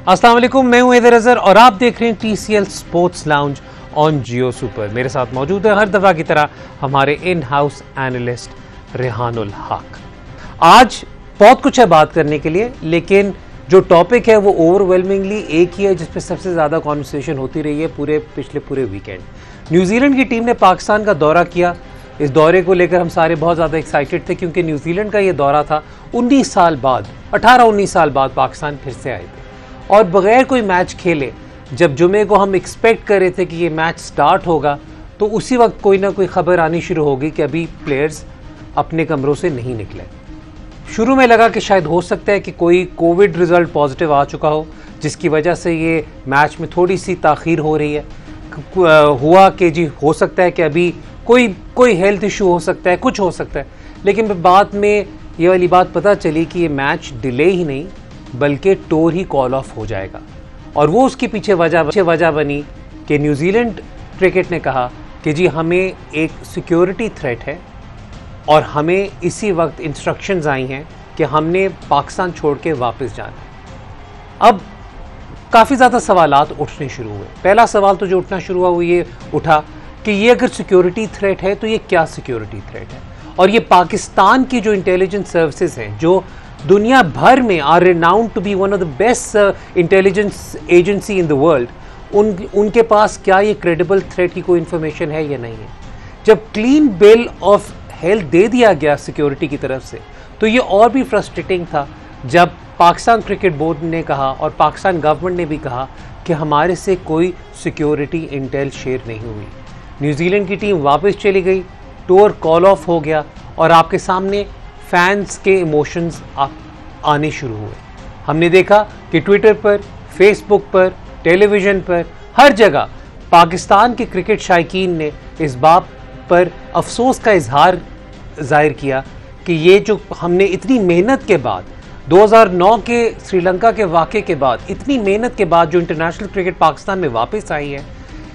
अस्सलाम वालेकुम, मैं हूं हैदर अजहर और आप देख रहे हैं TCL sports lounge on Jio super. मेरे साथ मौजूद है हर दफ़ा की तरह हमारे इन हाउस एनालिस्ट रेहानुल हक। आज बहुत कुछ है बात करने के लिए, लेकिन जो टॉपिक है वो ओवरवेलमिंगली एक ही है जिस पर सबसे ज़्यादा कॉन्वर्सेशन होती रही है पूरे वीकेंड। न्यूजीलैंड की टीम ने पाकिस्तान का दौरा किया। इस दौरे को लेकर हम सारे बहुत ज़्यादा एक्साइटेड थे क्योंकि न्यूजीलैंड का ये दौरा था 19 साल बाद, 18-19 साल बाद पाकिस्तान फिर से आए थे और बगैर कोई मैच खेले जब जुमे को हम एक्सपेक्ट कर रहे थे कि ये मैच स्टार्ट होगा, तो उसी वक्त कोई ना कोई खबर आनी शुरू होगी कि अभी प्लेयर्स अपने कमरों से नहीं निकले। शुरू में लगा कि शायद हो सकता है कि कोई कोविड रिजल्ट पॉजिटिव आ चुका हो जिसकी वजह से ये मैच में थोड़ी सी ताख़ीर हो रही है। हुआ कि जी हो सकता है कि अभी कोई हेल्थ इशू हो सकता है, कुछ हो सकता है, लेकिन बाद में ये वाली बात पता चली कि ये मैच डिले ही नहीं बल्कि टूर ही कॉल ऑफ हो जाएगा। और वो उसके पीछे वजह बनी कि न्यूजीलैंड क्रिकेट ने कहा कि जी हमें एक सिक्योरिटी थ्रेट है और हमें इसी वक्त इंस्ट्रक्शंस आई हैं कि हमने पाकिस्तान छोड़ के वापस जाना है। अब काफ़ी ज़्यादा सवालात उठने शुरू हुए। पहला सवाल तो जो उठना शुरू हुआ वो ये उठा कि ये अगर सिक्योरिटी थ्रेट है तो ये क्या सिक्योरिटी थ्रेट है, और ये पाकिस्तान की जो इंटेलिजेंस सर्विसेज हैं जो दुनिया भर में are renowned to be one of the best intelligence agency in the world, उनके पास क्या ये क्रेडिबल थ्रेट की कोई इंफॉर्मेशन है या नहीं है। जब क्लीन बिल ऑफ हेल्थ दे दिया गया सिक्योरिटी की तरफ से तो ये और भी फ्रस्ट्रेटिंग था जब पाकिस्तान क्रिकेट बोर्ड ने कहा और पाकिस्तान गवर्नमेंट ने भी कहा कि हमारे से कोई सिक्योरिटी इंटेल शेयर नहीं हुई। न्यूजीलैंड की टीम वापस चली गई, टूर कॉल ऑफ हो गया और आपके सामने फैंस के इमोशंस आने शुरू हुए। हमने देखा कि ट्विटर पर, फेसबुक पर, टेलीविज़न पर, हर जगह पाकिस्तान के क्रिकेट शायकीन ने इस बात पर अफसोस का इजहार जाहिर किया कि ये जो हमने इतनी मेहनत के बाद 2009 के श्रीलंका के वाक़े के बाद, इतनी मेहनत के बाद जो इंटरनेशनल क्रिकेट पाकिस्तान में वापस आई है,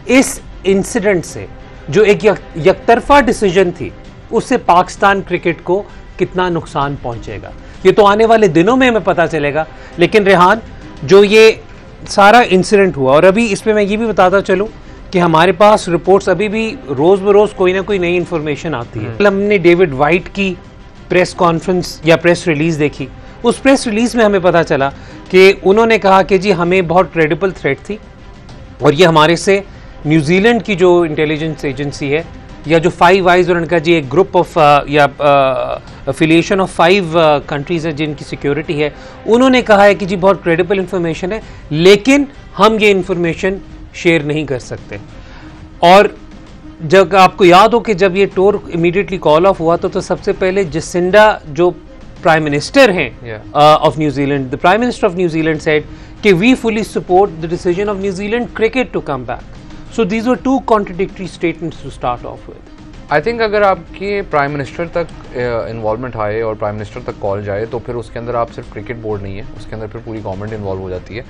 इस इंसिडेंट से जो एक यकतरफा डिसीजन थी उससे पाकिस्तान क्रिकेट को कितना नुकसान पहुंचेगा ये तो आने वाले दिनों में हमें पता चलेगा। लेकिन रेहान, जो ये सारा इंसिडेंट हुआ, और अभी इस पर मैं ये भी बताता चलूं कि हमारे पास रिपोर्ट्स अभी भी रोज़ बरोज़ कोई ना कोई नई इन्फॉर्मेशन आती है। कल हमने डेविड वाइट की प्रेस कॉन्फ्रेंस या प्रेस रिलीज़ देखी। उस प्रेस रिलीज़ में हमें पता चला कि उन्होंने कहा कि जी हमें बहुत क्रेडिबल थ्रेट थी और ये हमारे से न्यूजीलैंड की जो इंटेलिजेंस एजेंसी है या जो 5 आइज़, और उनका जी एक ग्रुप ऑफ या अफिलिएशन ऑफ 5 कंट्रीज़ है जिनकी सिक्योरिटी है, उन्होंने कहा है कि जी बहुत क्रेडिबल इंफॉर्मेशन है लेकिन हम ये इंफॉर्मेशन शेयर नहीं कर सकते। और जब आपको याद हो कि जब ये टूर इमीडिएटली कॉल ऑफ हुआ तो सबसे पहले जसिंडा जो प्राइम मिनिस्टर हैं of New Zealand, the prime minister of New Zealand said कि we fully support the decision of New Zealand cricket to come back. So these were two contradictory statements to start off with. I think अगर आपके prime minister तक involvement आए और prime minister तक call जाए तो फिर उसके अंदर आप सिर्फ क्रिकेट बोर्ड नहीं है, उसके अंदर फिर पूरी गवर्नमेंट इन्वॉल्व हो जाती है।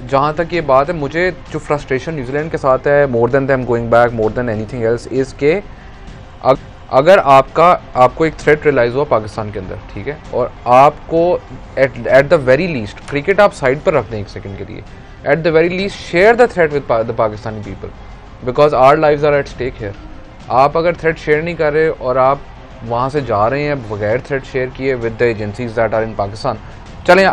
जहाँ तक ये बात है, मुझे जो फ्रस्ट्रेशन न्यूजीलैंड के साथ है, more than them going back, more than anything else, is के अगर आपको एक थ्रेट रियलाइज़ हुआ पाकिस्तान के अंदर, ठीक है, और आपको at the very least, cricket आप साइड पर रख दें एक सेकंड के लिए, at the very least share the threat with the Pakistani people because our lives are at stake here. आप अगर थ्रेट शेयर नहीं कर रहे और आप वहाँ से जा रहे हैं बगैर थ्रेट शेयर किए with the agencies that are in Pakistan, चलें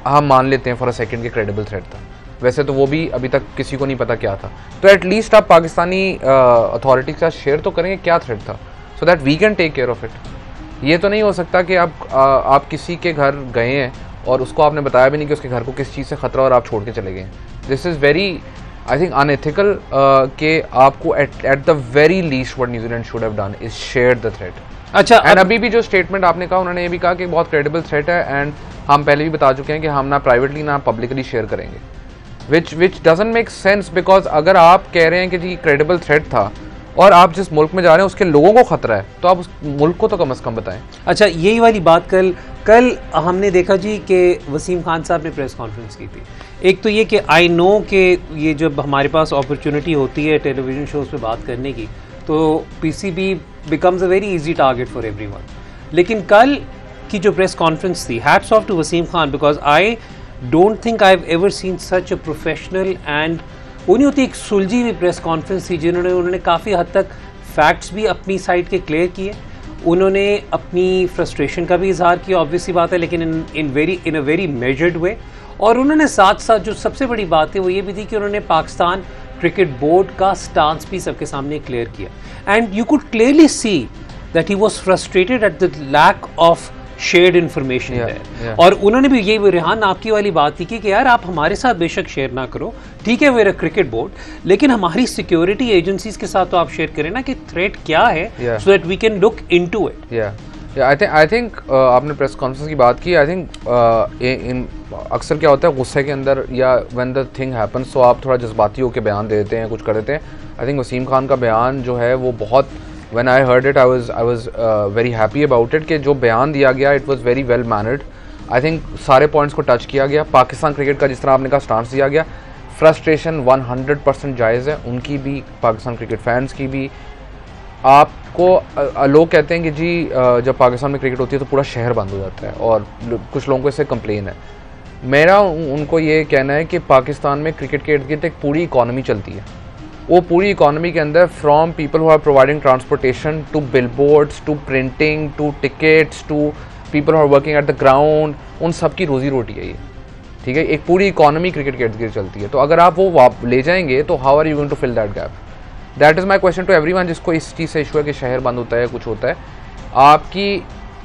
हम मान लेते हैं फॉर अ सेकंड के क्रेडिबल थ्रेट था, वैसे तो वो भी अभी तक किसी को नहीं पता क्या था, तो एटलीस्ट आप पाकिस्तानी अथॉरिटी के साथ शेयर तो करेंगे क्या थ्रेट था, so that we can take care of it. ये तो नहीं हो सकता कि आप किसी के घर गए हैं और उसको आपने बताया भी नहीं कि उसके घर को किस चीज़ से खतरा और आप छोड़ के चले गए। This is very, I think, unethical कि आपको at the very least what New Zealand should have done is share the threat. अच्छा, एंड अभी भी जो स्टेटमेंट आपने कहा, उन्होंने ये भी कहा कि बहुत क्रेडिबल थ्रेट है एंड हम पहले भी बता चुके हैं कि हम ना प्राइवेटली ना पब्लिकली शेयर करेंगे, विच डजंट मेक सेंस, बिकॉज अगर आप कह रहे हैं कि जी क्रेडिबल थ्रेट था और आप जिस मुल्क में जा रहे हैं उसके लोगों को खतरा है तो आप उस मुल्क को तो कम से कम बताएं। अच्छा, यही वाली बात कल हमने देखा जी कि वसीम खान साहब ने प्रेस कॉन्फ्रेंस की थी। एक तो ये कि आई नो कि ये जब हमारे पास अपॉर्चुनिटी होती है टेलीविज़न शोज़ पे बात करने की तो PCB becomes a very easy target for everyone, लेकिन कल की जो प्रेस कॉन्फ्रेंस थी, hats off to Wasim Khan, because I don't think I have ever seen such a professional and वो नहीं होती एक सुलझी हुई प्रेस कॉन्फ्रेंस थी जिन्होंने उन्होंने काफ़ी हद तक फैक्ट्स भी अपनी साइड के क्लियर किए, उन्होंने अपनी फ्रस्ट्रेशन का भी इजहार किया, ऑब्वियसली बात है, लेकिन इन अ वेरी मेजर्ड वे। और उन्होंने साथ साथ जो सबसे बड़ी बात है वो ये भी थी कि उन्होंने पाकिस्तान क्रिकेट बोर्ड का स्टांस भी सबके सामने क्लियर किया and you could clearly see that he was frustrated at the lack of shared information. और उन्होंने भी ये रेहान आपकी वाली बात थी कि यार आप हमारे साथ बेशक शेयर ना करो, ठीक है वेर क्रिकेट बोर्ड, लेकिन हमारी सिक्योरिटी एजेंसीज के साथ तो आप शेयर करें ना कि थ्रेट क्या है so that we can look into it. I think आपने प्रेस कॉन्फ्रेंस की बात की। आई थिंक अक्सर क्या होता है गुस्से के अंदर या व्हेन द थिंग हैपन्स तो आप थोड़ा जज्बाती होकर बयान दे देते हैं, कुछ कर देते हैं। आई थिंक वसीम खान का बयान जो है वो बहुत, when I heard it I was very happy about it कि जो बयान दिया गया it was very well mannered। I think सारे पॉइंट्स को टच किया गया। पाकिस्तान क्रिकेट का जिस तरह आपने कहा स्टांस दिया गया, फ्रस्ट्रेशन 100% जायज़ है, उनकी भी, पाकिस्तान क्रिकेट फैंस की भी। आपको लोग कहते हैं कि जी जब पाकिस्तान में क्रिकेट होती है तो पूरा शहर बंद हो जाता है और कुछ लोगों को इससे कंप्लेन है। मेरा उनको ये कहना है कि पाकिस्तान में क्रिकेट के इर्द गिर्द एक पूरी इकॉनमी चलती है। वो पूरी इकॉनमी के अंदर from people who are providing transportation to billboards to printing to tickets to people who are working at the ground, उन सब की रोजी रोटी है ये, ठीक है। एक पूरी इकॉनमी क्रिकेट के इर्द गिर्द चलती है। तो अगर आप वो ले जाएंगे तो how are you going to fill that gap? That is my question to everyone जिसको इस चीज़ से इशू है कि शहर बंद होता है, कुछ होता है। आपकी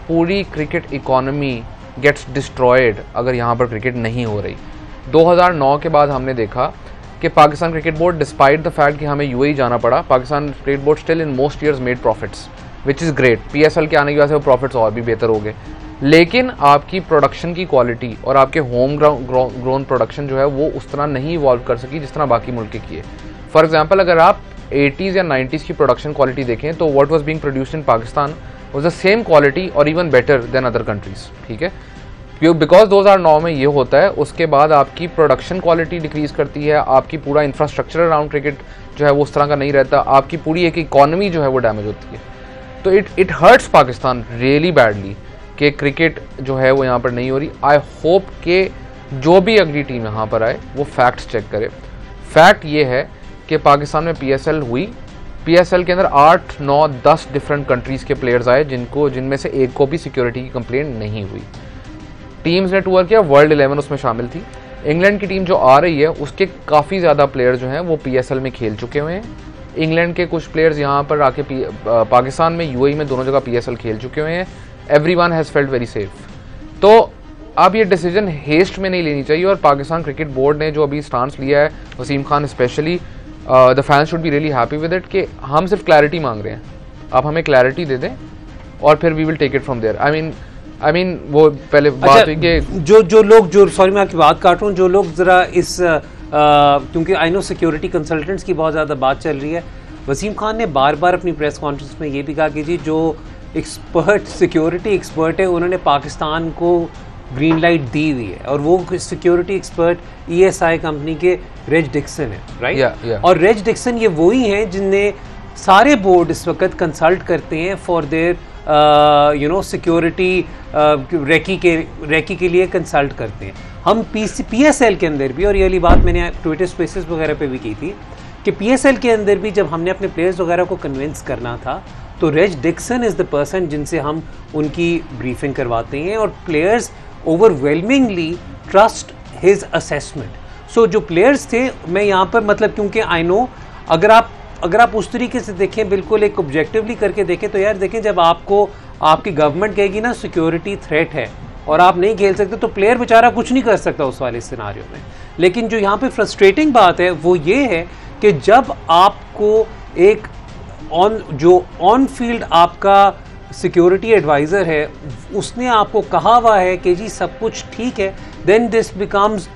पूरी क्रिकेट इकॉनमी गेट्स डिस्ट्रॉयड अगर यहाँ पर क्रिकेट नहीं हो रही। 2009 के बाद हमने देखा कि Pakistan cricket board despite the fact कि हमें यूएई जाना पड़ा, Pakistan cricket board still in most years made profits which is great. PSL के आने की वजह से वो प्रॉफिट्स और भी बेहतर हो गए, लेकिन आपकी प्रोडक्शन की क्वालिटी और आपके होम ग्रोन प्रोडक्शन जो है वो उस तरह नहीं इवॉल्व कर सकी जिस तरह बाकी मुल्क के किए। फॉर एग्जाम्पल अगर आप 80s या 90s की प्रोडक्शन क्वालिटी देखें तो what was being produced in Pakistan was the same quality और even better than other countries, ठीक है। बिकॉज 2009 में ये होता है, उसके बाद आपकी प्रोडक्शन क्वालिटी डिक्रीज करती है, आपकी पूरा इंफ्रास्ट्रक्चर अराउंड क्रिकेट जो है वो उस तरह का नहीं रहता, आपकी पूरी एक इकॉनमी जो है वो डैमेज होती है। तो it hurts Pakistan really badly कि क्रिकेट जो है वो यहाँ पर नहीं हो रही। आई होप कि जो भी अगली टीम यहाँ पर आए वो फैक्ट्स चेक करे। फैक्ट ये है कि पाकिस्तान में पीएसएल हुई, पीएसएल के अंदर 8, 9, 10 डिफरेंट कंट्रीज़ के प्लेयर्स आए जिनमें से एक को भी सिक्योरिटी की कंप्लेंट नहीं हुई। टीम्स ने टूर किया, वर्ल्ड 11 उसमें शामिल थी। इंग्लैंड की टीम जो आ रही है उसके काफ़ी ज़्यादा प्लेयर जो हैं वो पीएसएल में खेल चुके हुए हैं। इंग्लैंड के कुछ प्लेयर्स यहाँ पर आके पाकिस्तान में, यूएई में, दोनों जगह पीएसएल खेल चुके हुए हैं। Everyone has felt very safe. तो अब ये डिसीजन हेस्ट में नहीं लेनी चाहिए और पाकिस्तान क्रिकेट बोर्ड ने जो अभी स्टांस लिया है, Wasim Khan specially, the fans should be really happy with it कि हम सिर्फ क्लैरिटी मांग रहे हैं, आप हमें क्लैरिटी दे दें और फिर we will take it from there. I mean वो पहले बात हुई कि जो लोग सॉरी मैं आपकी बात काट रहा हूँ, जो लोग ज़रा इस क्योंकि आई नो सिक्योरिटी कंसल्टेंट्स की बहुत ज़्यादा बात चल रही है, वसीम खान ने बार बार अपनी प्रेस कॉन्फ्रेंस में ये भी कहा कि जी जो एक्सपर्ट सिक्योरिटी एक्सपर्ट है उन्होंने पाकिस्तान को ग्रीन लाइट दी हुई है और वो सिक्योरिटी एक्सपर्ट ईएसआई कंपनी के रेज डिक्सन है, राइट? और रेज डिक्सन ये वही हैं जिनने सारे बोर्ड इस वक्त कंसल्ट करते हैं फॉर देयर सिक्योरिटी, रेकी के लिए कंसल्ट करते हैं। हम पीएसएल के अंदर भी, और ये वाली बात मैंने ट्विटर स्पेसेस वगैरह पे भी की थी कि पीएसएल के अंदर भी जब हमने अपने प्लेयर्स वगैरह को कन्विंस करना था तो Reg Dickason is the person जिनसे हम उनकी ब्रीफिंग करवाते हैं और players overwhelmingly trust his assessment. So जो प्लेयर्स थे, मैं यहाँ पर मतलब क्योंकि आई नो अगर आप उस तरीके से देखें, बिल्कुल एक ऑब्जेक्टिवली करके देखें, तो यार देखें जब आपको आपकी गवर्नमेंट कहेगी ना सिक्योरिटी थ्रेट है और आप नहीं खेल सकते तो प्लेयर बेचारा कुछ नहीं कर सकता उस वाले सिनारियो में। लेकिन जो यहाँ पे फ्रस्ट्रेटिंग बात है वो ये है कि जब आपको एक ऑन फील्ड आपका सिक्योरिटी एडवाइज़र है उसने आपको कहा हुआ है कि जी सब कुछ ठीक है, then this becomes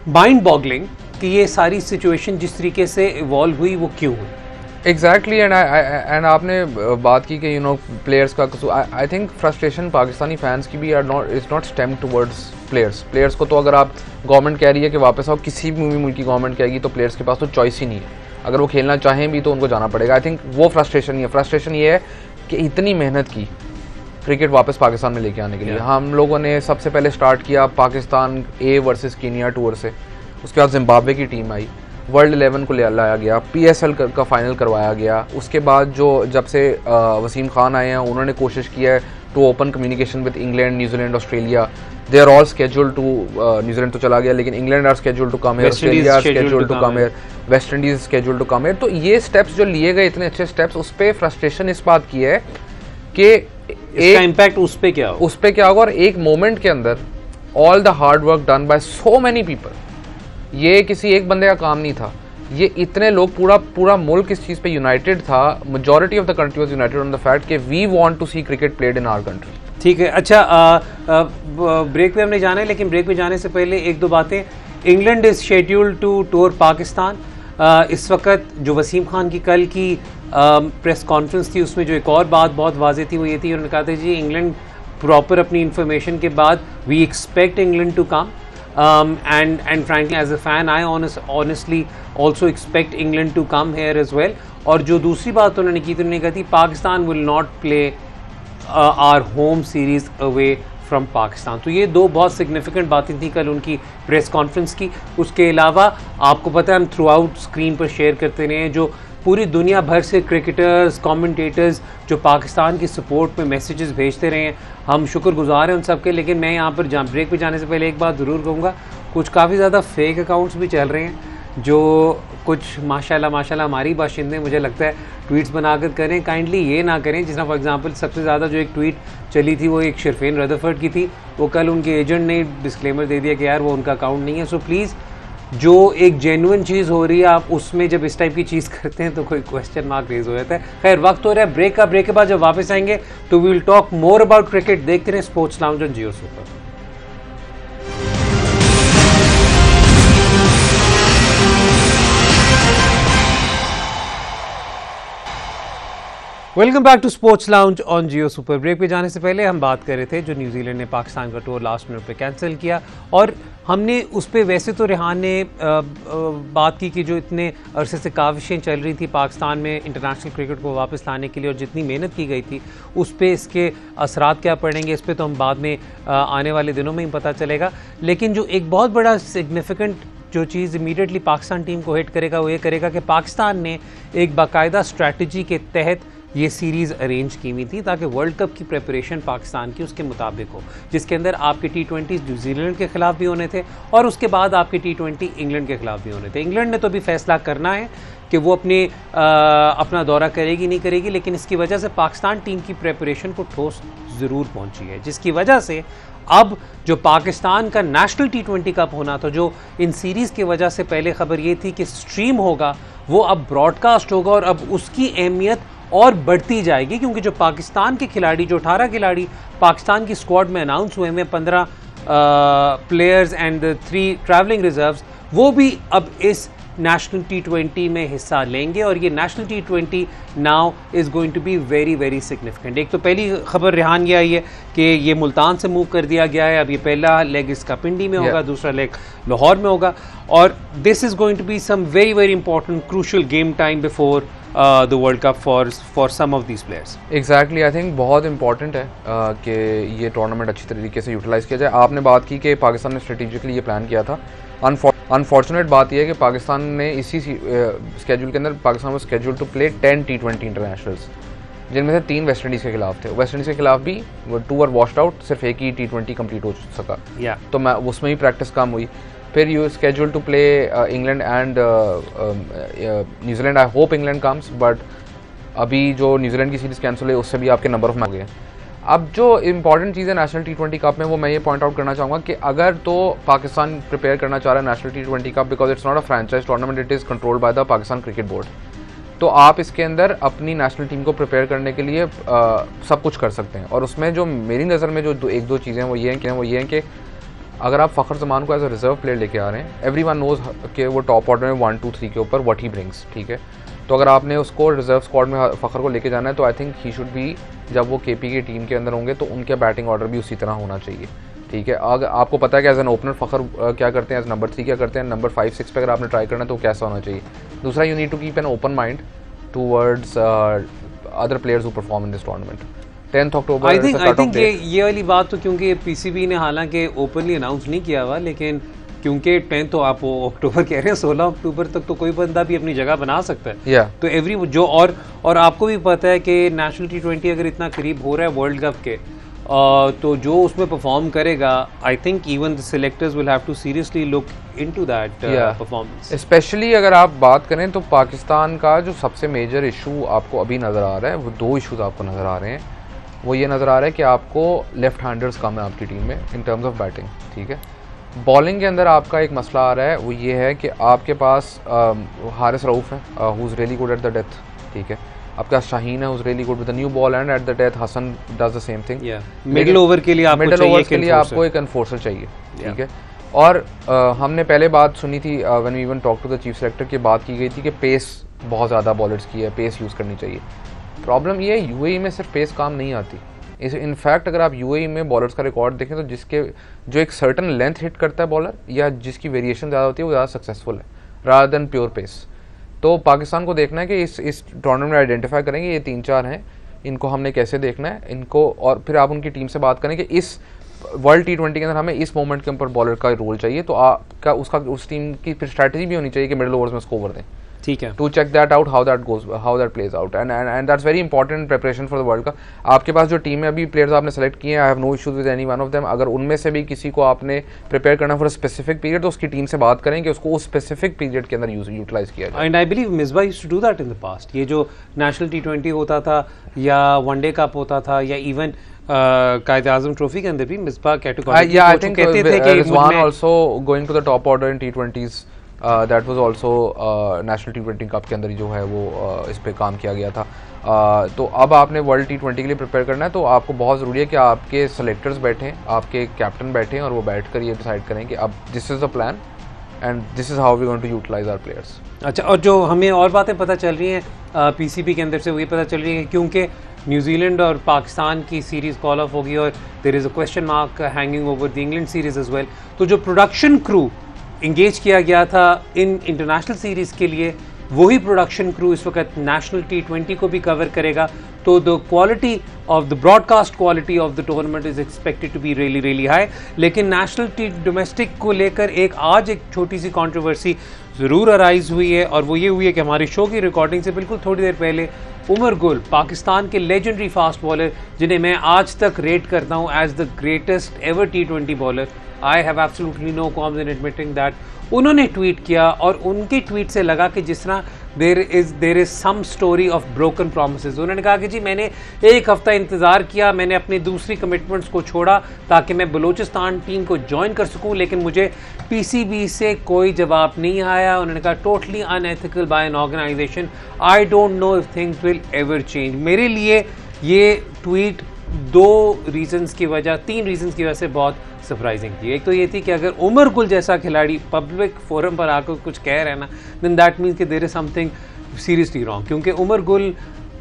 mind boggling कि ये सारी सिचुएशन जिस तरीके से इवॉल्व हुई वो क्यों हुई। एग्जैक्टली। एंड आपने बात की कि प्लेयर्स का कसूर, I think frustration Pakistani fans की भी is not stem towards players को। तो अगर आप गवर्नमेंट कह रही है कि वापस आओ, किसी भी मुल्क की गवर्नमेंट कहेगी तो प्लेयर्स के पास तो चॉइस ही नहीं है, अगर वो खेलना चाहें भी तो उनको जाना पड़ेगा। आई थिंक वो फ्रस्ट्रेशन ही है। फ्रस्ट्रेशन ये है कि इतनी मेहनत की, क्रिकेट वापस पाकिस्तान में लेके आने के लिए। हम लोगों ने सबसे पहले स्टार्ट किया Pakistan A versus Kenya tour से, उसके बाद जिम्बाब्वे की टीम आई, वर्ल्ड 11 को लाया गया, PSL का फाइनल करवाया गया। उसके बाद जब से वसीम खान आए हैं उन्होंने कोशिश की है to open communication with England, New Zealand, Australia. They are all scheduled to, New Zealand तो चला गया लेकिन England are scheduled to come here, Australia are scheduled to come here, West Indies scheduled to come here. तो ये steps जो लिए गए, इतने अच्छे स्टेप्स, उस पर फ्रस्ट्रेशन इस बात की है कि इसका इम्पैक्ट उस पे क्या होगा और एक मोमेंट के अंदर all the hard work done by so many people, ये किसी एक बंदे का काम नहीं था, ये इतने लोग, पूरा मुल्क इस चीज़ पे यूनाइटेड था। Majority of the country was united on the fact कि we want to see cricket played in our country. ठीक है, अच्छा ब्रेक पे हमने जाना है, लेकिन ब्रेक पे जाने से पहले एक दो बातें। England is scheduled to tour Pakistan. इस वक्त जो वसीम खान की कल की प्रेस कॉन्फ्रेंस थी उसमें जो एक और बात बहुत वाज़ेह थी वो ये थी, उन्होंने कहा था जी इंग्लैंड प्रॉपर अपनी इन्फॉर्मेशन के बाद we expect England to come and frankly as a fan I honestly also expect England to come here as well। और जो दूसरी बात उन्होंने की थी, उन्होंने कहा थी Pakistan will not play our home series away from Pakistan. तो ये दो बहुत सिग्निफिकेंट बातें थी कल उनकी प्रेस कॉन्फ्रेंस की। उसके अलावा आपको पता है हम थ्रू आउट स्क्रीन पर शेयर करते रहे हैं जो पूरी दुनिया भर से क्रिकेटर्स, कमेंटेटर्स जो पाकिस्तान की सपोर्ट में मैसेजेस भेजते रहे हैं, हम शुक्रगुजार हैं उन सब के। लेकिन मैं यहाँ पर ब्रेक पे जाने से पहले एक बात ज़रूर कहूँगा, कुछ काफ़ी ज़्यादा फेक अकाउंट्स भी चल रहे हैं जो कुछ माशाल्लाह हमारी बाशिंदे मुझे लगता है ट्वीट्स बनाकर करें। काइंडली ये ना करें, जिस फॉर एग्जांपल सबसे ज़्यादा जो एक ट्वीट चली थी वो एक शर्फेन रदरफर्ड की थी, वो कल उनके एजेंट ने डिस्क्लेमर दे दिया कि यार वो उनका अकाउंट नहीं है। सो प्लीज़ जो एक जेन्युइन चीज़ हो रही है आप उसमें जब इस टाइप की चीज़ करते हैं तो कोई क्वेश्चन मार्क रेज हो जाता है। खैर वक्त हो रहा है ब्रेक का, ब्रेक के बाद जब वापस आएंगे तो we will talk more about cricket. देखते रहे sports lounge on Jio super. Welcome back to sports lounge on Jio super. Break पे जाने से पहले हम बात कर रहे थे जो न्यूजीलैंड ने पाकिस्तान का टूर लास्ट मिनट पे कैंसिल किया, और हमने उस पर वैसे तो रेहान ने बात की कि जो इतने अरसे से काविशें चल रही थी पाकिस्तान में इंटरनेशनल क्रिकेट को वापस लाने के लिए और जितनी मेहनत की गई थी उस पर इसके असरात क्या पड़ेंगे इस पर तो हम बाद में आने वाले दिनों में ही पता चलेगा। लेकिन जो एक बहुत बड़ा सिग्निफिकेंट जो चीज़ इमीडिएटली पाकिस्तान टीम को हिट करेगा वो ये करेगा कि पाकिस्तान ने एक बाकायदा स्ट्रैटेजी के तहत ये सीरीज़ अरेंज की हुई थी ताकि वर्ल्ड कप की प्रिपरेशन पाकिस्तान की उसके मुताबिक हो, जिसके अंदर आपके T20 न्यूजीलैंड के ख़िलाफ़ भी होने थे और उसके बाद आपके T20 इंग्लैंड के ख़िलाफ़ भी होने थे। इंग्लैंड ने तो अभी फैसला करना है कि वो अपना दौरा करेगी नहीं करेगी, लेकिन इसकी वजह से पाकिस्तान टीम की प्रिपरेशन को ठोस ज़रूर पहुँची है, जिसकी वजह से अब जो पाकिस्तान का नेशनल T20 कप होना था, जो इन सीरीज़ की वजह से पहले खबर ये थी कि स्ट्रीम होगा, वो अब ब्रॉडकास्ट होगा और अब उसकी अहमियत और बढ़ती जाएगी, क्योंकि जो पाकिस्तान के खिलाड़ी, जो 18 खिलाड़ी पाकिस्तान की स्क्वाड में अनाउंस हुए हैं, 15 प्लेयर्स एंड 3 ट्रैवलिंग रिजर्व्स, वो भी अब इस नेशनल T20 में हिस्सा लेंगे और ये national T20 now is going to be very very significant. एक तो पहली खबर रेहान ये आई है कि ये मुल्तान से मूव कर दिया गया है, अब ये पहला लेग इसका पिंडी में होगा, दूसरा लेग लाहौर में होगा, और this is going to be some very very important crucial game time before the world cup for some of these players. Exactly, I think बहुत इंपॉर्टेंट है कि ये टूर्नामेंट अच्छी तरीके से यूटिलाइज़ किया जाए। आपने बात की कि पाकिस्तान ने स्ट्रेटेजिकली ये प्लान किया था। अनफॉर्चुनेट बात यह है कि पाकिस्तान ने इसी स्केड्यूल के अंदर पाकिस्तान को schedule to play 10 T20 internationals, जिनमें से 3 वेस्ट इंडीज़ के खिलाफ थे। वेस्ट इंडीज़ के खिलाफ भी 2 वर वॉश्ड आउट, सिर्फ एक ही T20 कंप्लीट हो सका, तो मैं उसमें ही प्रैक्टिस कम हुई। फिर you schedule to play England and New Zealand. I hope England comes, but अभी जो न्यूजीलैंड की सीरीज़ कैंसिल हुई उससे भी आपके नंबर ऑफ मैच हो गए। अब जो इंपॉर्टेंट चीज़ है नेशनल T20 कप में, वो मैं ये पॉइंट आउट करना चाहूँगा कि अगर तो पाकिस्तान प्रिपेयर करना चाह रहा है national T20 cup, because it's not a franchise tournament, it is controlled by the Pakistan cricket board, तो आप इसके अंदर अपनी नेशनल टीम को प्रिपेयर करने के लिए सब कुछ कर सकते हैं। और उसमें जो मेरी नज़र में जो एक दो चीज़ें वो ये हैं कि अगर आप फ़खर ज़मान को एज अ रिजर्व प्लेयर लेके आ रहे हैं, एवरी वन नोज़ कि वो टॉप ऑर्डर में 1 2 3 के ऊपर व्हाट ही ब्रिंग्स, ठीक है। तो अगर आपने उसको रिजर्व स्क्वाड में फ़खर को लेके जाना है तो I think he should be, जब वो KP की टीम के अंदर होंगे तो उनके बैटिंग ऑर्डर भी उसी तरह होना चाहिए, ठीक है। अगर आपको पता है कि एज एन ओपनर फ़खर क्या करते हैं, एज नंबर 3 क्या करते हैं, नंबर 5 6 पे अगर आपने ट्राई करना है तो कैसा होना चाहिए। दूसरा, you need to keep an open mind towards other players who perform in this tournament. 10th October I think ये वाली बात तो क्योंकि पीसीबी ने हालांकि ओपनली अनाउंस नहीं किया हुआ, लेकिन क्योंकि 10 तो आप अक्टूबर कह रहे हैं, 16 अक्टूबर तक तो कोई बंदा भी अपनी जगह बना सकता है। तो एवरी जो और आपको भी पता है कि नेशनल T20 अगर इतना करीब हो रहा है वर्ल्ड कप के, तो जो उसमें परफॉर्म करेगा, I think even the selectors will have to seriously look into that performance. Specially अगर आप बात करें तो पाकिस्तान का जो सबसे मेजर इशू आपको अभी नज़र आ रहा है, वो 2 इशूज़ आपको नज़र आ रहे हैं। वो ये नज़र आ रहा है कि आपको लेफ्ट हैंडर्स कम है आपकी टीम में इन टर्म्स ऑफ बैटिंग, ठीक है। बॉलिंग के अंदर आपका एक मसला आ रहा है, वो ये है कि आपके पास हारिस रऊफ है, who is really good at the death, ठीक है। आपके पास शाहीन है, who is really good with the new ball, and at the death Hasan does the same thing. Middle over के लिए आपको एक एनफोर्सर चाहिए, ठीक है। और हमने पहले बात सुनी थी when we even talk to the chief selector की बात की गई थी कि पेस बहुत ज़्यादा बॉलर्स की है, पेस यूज़ करनी चाहिए। प्रॉब्लम ये है यूएई में सिर्फ पेस काम नहीं आती। इनफैक्ट अगर आप यूएई में बॉलर्स का रिकॉर्ड देखें तो जो एक सर्टन लेंथ हिट करता है बॉलर, या जिसकी वेरिएशन ज़्यादा होती है, वो ज़्यादा सक्सेसफुल है रादर देन प्योर पेस। तो पाकिस्तान को देखना है कि इस टूर्नामेंट में आइडेंटिफाई करेंगे ये 3-4 हैं, इनको हमने कैसे देखना है इनको, और फिर आप उनकी टीम से बात करें कि इस वर्ल्ड T20 के अंदर हमें इस मोमेंट के ऊपर बॉलर का रोल चाहिए, तो आपका उस टीम की फिर स्ट्रैटेजी भी होनी चाहिए कि मिडिल ओवर्स में उसको ओवर दें, ठीक है, to check that out how that plays out, and that's very important preparation for the world cup. आपके पास जो टीम है अभी प्लेयर्स आपने सेलेक्ट किए हैं, I have no issues with any one of them. अगर उनमें से भी किसी को आपने प्रिपेयर करना फॉर स्पेसिफिक पीरियड, तो उसकी टीम से बात करें कि उसको उस स्पेसिफिक पीरियड के अंदर यूटिलाइज किया जाए। And I believe Misbah used to do that in the past. ये जो नेशनल T20 होता था या वनडे कप होता था या इवन कायदे आजम ट्रॉफी के अंदर भी मिसबा कैटेगरी आई थिंक कहते थे कि Rizwan also going to the top order in T20s, that was also national T20 cup के अंदर ही जो है वो इस पे काम किया गया था। तो अब आपने वर्ल्ड T20 के लिए प्रिपेयर करना है, तो आपको बहुत ज़रूरी है कि आपके सेलेक्टर्स बैठें, आपके कैप्टन बैठें, और वो बैठ कर ये डिसाइड करें कि अब this is the plan and this is how we going to utilise our players. अच्छा, और जो हमें और बातें पता चल रही हैं पीसीबी के अंदर से, वो ये पता चल रही है क्योंकि न्यूजीलैंड और पाकिस्तान की सीरीज़ कॉल ऑफ होगी और there is a question mark hanging over the England series as well, तो जो प्रोडक्शन क्रू इंगेज किया गया था इन इंटरनेशनल सीरीज़ के लिए, वही प्रोडक्शन क्रू इस वक्त नेशनल T20 को भी कवर करेगा। तो the quality of the broadcast quality of the tournament is expected to be really high. लेकिन नेशनल डोमेस्टिक को लेकर आज एक छोटी सी कंट्रोवर्सी ज़रूर अराइज हुई है, और वो ये हुई है कि हमारे शो की रिकॉर्डिंग से बिल्कुल थोड़ी देर पहले उमर गुल, पाकिस्तान के लेजेंडरी फास्ट बॉलर, जिन्हें मैं आज तक रेट करता हूँ as the greatest ever T20 bowler, I have absolutely no qualms in admitting that, उन्होंने ट्वीट किया, और उनके ट्वीट से लगा कि जिस तरह there is some story of broken promises. उन्होंने कहा कि जी मैंने 1 हफ्ता इंतज़ार किया, मैंने अपनी दूसरी कमिटमेंट्स को छोड़ा ताकि मैं बलूचिस्तान टीम को ज्वाइन कर सकूं, लेकिन मुझे पीसीबी से कोई जवाब नहीं आया। उन्होंने कहा totally unethical by an organisation, I don't know if things will ever change. मेरे लिए ये ट्वीट 3 रीजंस की वजह से बहुत सरप्राइजिंग थी। एक तो ये थी कि अगर उमर गुल जैसा खिलाड़ी पब्लिक फोरम पर आकर कुछ कह रहे हैं ना, देन दैट मीन्स कि there is something seriously wrong, क्योंकि उमर गुल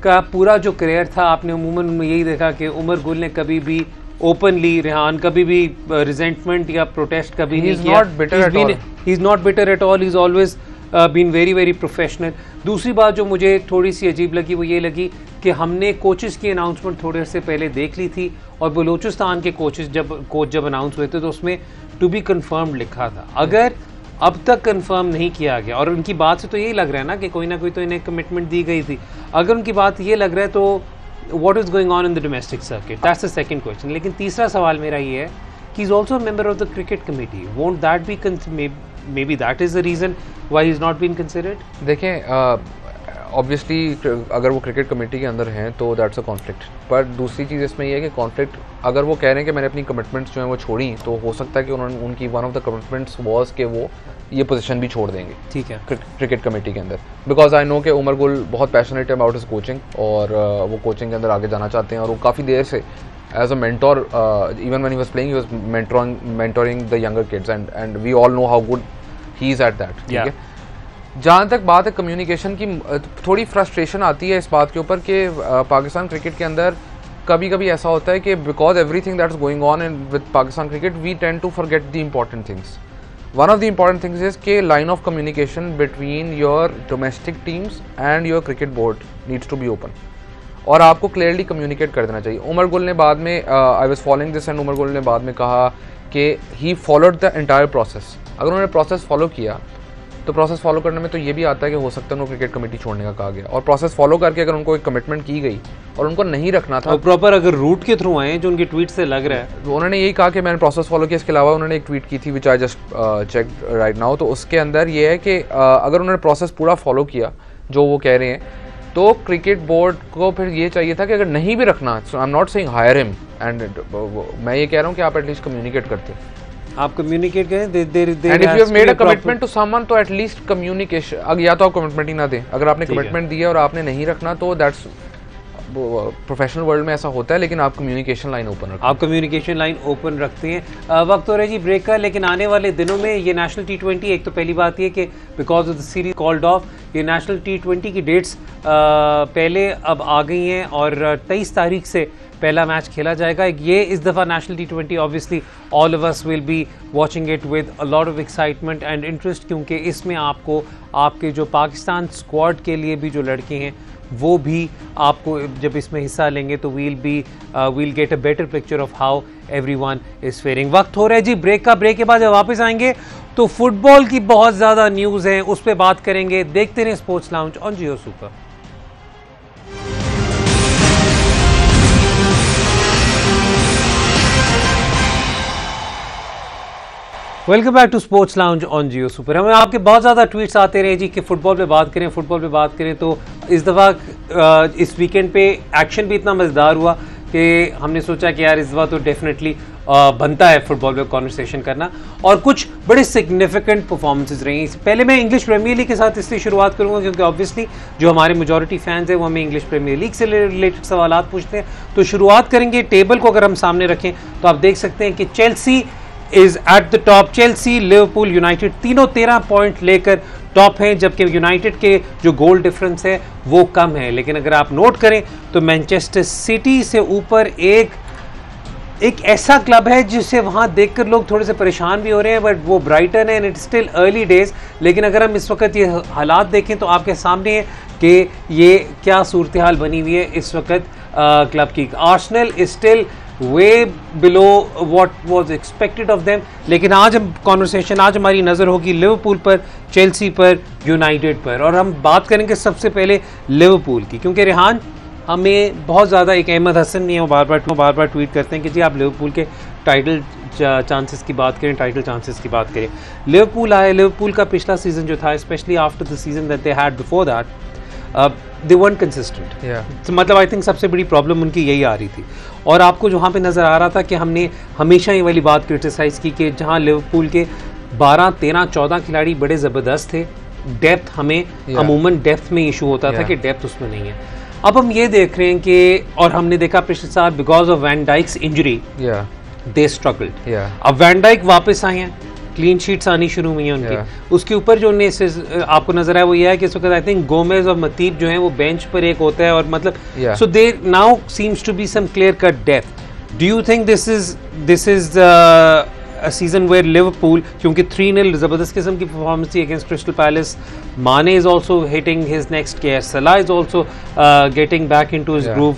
का पूरा जो करियर था, आपने अमूमन यही देखा कि उमर गुल ने कभी भी ओपनली रेहान कभी भी रिजेंटमेंट या प्रोटेस्ट कभी नहीं किया। He is not bitter at all, he is always been very professional. दूसरी बात जो मुझे थोड़ी सी अजीब लगी वो ये लगी कि हमने कोचेस की अनाउंसमेंट थोड़े से पहले देख ली थी, और बलूचिस्तान के कोच जब अनाउंस हुए थे तो उसमें टू बी कन्फर्म्ड लिखा था। अगर अब तक कंफर्म नहीं किया गया, और उनकी बात से तो यही लग रहा है ना कि कोई ना कोई तो इन्हें कमिटमेंट दी गई थी, अगर उनकी बात ये लग रहा है तो what is going on in the domestic circuit, that's the second question. लेकिन तीसरा सवाल मेरा ये है कि is also member of the cricket committee, won't that be maybe that is the reason why he's not been considered? देखें, obviously अगर वो क्रिकेट कमेटी के अंदर हैं तो दैट्स अ कॉन्फ्लिक्ट, पर दूसरी चीज़ इसमें ये है कि कॉन्फ्लिक्ट अगर वो कह रहे हैं कि मैंने अपनी कमिटमेंट्स जो हैं वो छोड़ी, तो हो सकता है कि उनकी one of the commitments was कि वो ये पोजीशन भी छोड़ देंगे, ठीक है, क्रिकेट कमेटी के अंदर। बिकॉज आई नो कि उमर गुल बहुत पैशनेट है अबाउट हिज कोचिंग, और वो कोचिंग के अंदर आगे जाना चाहते हैं, और वो काफ़ी देर से as a mentor, even when he was playing, he was mentoring the younger kids, and we all know how good he is at that. ठीक है, जहाँ तक बात है कम्युनिकेशन की, थोड़ी फ्रस्ट्रेशन आती है इस बात के ऊपर कि पाकिस्तान क्रिकेट के अंदर कभी कभी ऐसा होता है कि because everything that is going on with Pakistan cricket, we tend to forget the important things. One of the important things is के line of communication between your domestic teams and your cricket board needs to be open. और आपको clearly communicate कर देना चाहिए। उमर गुल ने बाद में I was following this and Umar Gul ने बाद में कहा कि he followed the entire process. अगर उन्होंने प्रोसेस फॉलो किया तो प्रोसेस फॉलो करने में तो ये भी आता है कि हो सकता है उनको क्रिकेट कमेटी छोड़ने का कहा गया, और प्रोसेस फॉलो करके अगर उनको एक कमिटमेंट की गई और उनको नहीं रखना था, और प्रॉपर अगर रूट के थ्रू आए जो उनके ट्वीट से लग रहा है, तो उन्होंने यही कहा कि मैंने प्रोसेस फॉलो किया। इसके अलावा उन्होंने एक ट्वीट की थी which I just check right now, तो उसके अंदर ये है कि अगर उन्होंने प्रोसेस पूरा फॉलो किया जो वो कह रहे हैं, तो क्रिकेट बोर्ड को फिर ये चाहिए था कि अगर नहीं भी रखना, so I am not saying hire him, and मैं ये कह रहा हूँ कि आप एटलीस्ट कम्युनिकेट करते, आप कम्युनिकेट करें। And if you have made a commitment to someone, तो एटलीस्ट कम्युनिकेशन, अगर या तो आप कमिटमेंट ही ना दें, अगर आपने कमिटमेंट दिया और आपने नहीं रखना तो दैट्स प्रोफेशनल वर्ल्ड में ऐसा होता है, लेकिन आप कम्युनिकेशन लाइन ओपन रखते हैं। आप कम्युनिकेशन लाइन ओपन रखते हैं। वक्त हो रहा है जी ब्रेक का, लेकिन आने वाले दिनों में ये नेशनल T20, एक तो पहली बात ये कि because of the series called off, ये नेशनल T20 की डेट्स पहले अब आ गई हैं और 23 तारीख से पहला मैच खेला जाएगा। ये इस दफ़ा national T20 obviously all of us will be watching it with a lot of excitement and interest, क्योंकि इसमें आपको आपके जो पाकिस्तान स्क्वाड के लिए भी जो लड़के हैं वो भी आपको जब इसमें हिस्सा लेंगे तो we'll get a better picture of how everyone is faring. वक्त हो रहा है जी ब्रेक का। ब्रेक के बाद जब वापस आएंगे तो फुटबॉल की बहुत ज़्यादा न्यूज़ हैं, उस पर बात करेंगे। देखते रहे sports lounge on Jio super. Welcome back to sports lounge on Jio super. हमें आपके बहुत ज़्यादा ट्वीट्स आते रहे जी कि फुटबॉल पे बात करें, फुटबॉल पे बात करें। तो इस दफ़ा इस वीकेंड पे एक्शन भी इतना मज़ेदार हुआ कि हमने सोचा कि यार इस दफ़ा तो डेफिनेटली बनता है फुटबॉल पे कॉन्वर्सेशन करना, और कुछ बड़े सिग्निफिकेंट परफॉर्मेंसेज रही। पहले मैं इंग्लिश प्रीमियर लीग के साथ इसलिए शुरुआत करूँगा क्योंकि ऑब्वियसली जो हमारे मेजॉरिटी फैंस हैं वो हमें इंग्लिश प्रीमियर लीग से रिलेटेड सवाल पूछते हैं। तो शुरुआत करेंगे, टेबल को अगर हम सामने रखें तो आप देख सकते हैं कि Chelsea is at the top. Chelsea, Liverpool, United तीनों 13 पॉइंट लेकर टॉप हैं, जबकि यूनाइटेड के जो गोल डिफरेंस है वो कम है। लेकिन अगर आप नोट करें तो मैनचेस्टर सिटी से ऊपर एक ऐसा क्लब है जिसे वहां देखकर लोग थोड़े से परेशान भी हो रहे हैं, बट वो ब्राइटन है and it's still early days. लेकिन अगर हम इस वक्त ये हालात देखें तो आपके सामने है कि ये क्या सूरत हाल बनी हुई है इस वक्त क्लब की। Arsenal is still way below what was expected of them. लेकिन आज हम कॉन्वर्सेशन, आज हमारी नज़र होगी लिवरपूल पर, चेल्सी पर, यूनाइटेड पर, और हम बात करेंगे सबसे पहले लिवरपूल की, क्योंकि रेहान हमें बहुत ज़्यादा, एक अहमद हसन नहीं है, वो बार बार ट्वीट करते हैं कि जी आप लिवरपूल के टाइटल चांसेस की बात करें, टाइटल चांसेस की बात करें। लिवरपूल आए, लिवरपूल का पिछला सीज़न जो था, specially after the season that they had before that, they weren't consistent। मतलब आई थिंक सबसे बड़ी प्रॉब्लम उनकी यही आ रही थी। और आपको वहाँ पे नज़र आ रहा था कि हमने हमेशा ये वाली बात क्रिटिसाइज़ की कि जहाँ लिवरपूल के 12, 13, 14 खिलाड़ी बड़े ज़बरदस्त थे, डेप्थ हमें अमूमन डेप्थ में इशू होता था कि डेप्थ उसमें नहीं है। अब हम ये देख रहे हैं कि, और हमने देखा पिछले साल because of van Dijk's injury they struggled. अब वैन डाइक वापस आए हैं, क्लीन शीट्स आनी शुरू हुई हैं उनकी। उसके ऊपर जो उन्हें आपको नजर आया वो ये है कि इस वक्त आई थिंक गोमेज और मतीब जो हैं वो बेंच पर एक होता है, और मतलब so they now seems to be some clear cut depth. Do you think this is a season where Liverpool, क्योंकि 3-0 जबरदस्त किस्म की परफॉर्मेंस थी against Crystal Palace, Mane is also hitting his next gear, Salah is also getting back into his groove,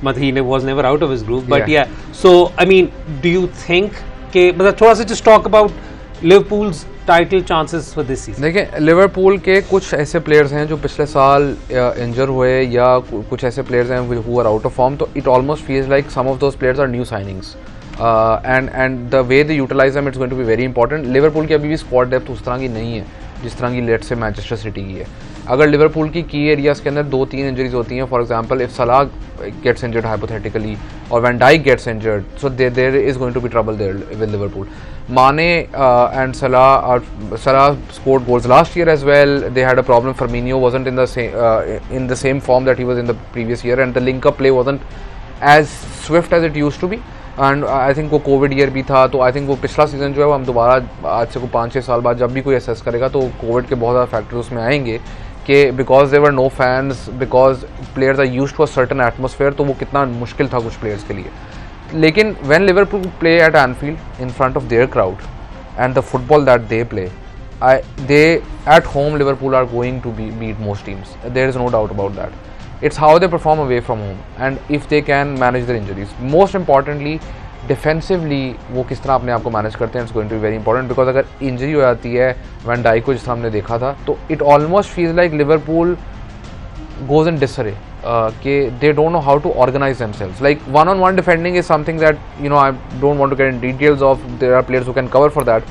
मतलब he was never out of his groove, but yeah so I mean do you think कि मतलब थोड़ा सा just talk about Liverpool's title chances for this season. देखिए, Liverpool के कुछ ऐसे players हैं जो पिछले साल इंजर हुए, या कुछ ऐसे प्लेयर्स हैं who are out of form, तो it almost feels like some of those players are new signings, and the way they utilize them it's going to be very important. Liverpool की अभी भी स्क्वाड डेप्थ उस तरह की नहीं है जिस तरह की लेट से मैनचेस्टर सिटी की है। अगर लिवरपूल की एरियाज के अंदर 2-3 इंजरीज होती हैं, for example if Salah gets injured hypothetically और van Dijk gets injured, so there is going to be trouble there with Liverpool. Mane and Salah scored goals last year as well. They had a problem. Firmino wasn't in the same form that he was in the previous year, and the link-up play wasn't as swift as it used to be. And I think वो Covid year भी था, तो आई think वो पिछला season जो है वो हम दोबारा आज से 5-6 साल बाद जब भी कोई असेस करेगा तो कोविड के बहुत ज़्यादा फैक्टर्स उसमें आएंगे कि because there no fans, because players are used to a certain atmosphere, तो वो कितना मुश्किल था कुछ प्लेयर्स के लिए। लेकिन when Liverpool play at Anfield in front of their crowd and the football that they play, they at home Liverpool are going to beat most teams. There is no doubt about that. It's how they perform away from home and if they can manage their injuries. Most importantly, defensively वो किस तरह अपने आप को manage करते हैं, it's going to be very important because अगर injury हो जाती है वैन डाइक को जिस तरह हमने देखा था तो it almost feels like Liverpool goes in disarray कि they don't know how to organise themselves. Like one on one defending is something that you know I don't want to get in details of, there are players who can cover for that,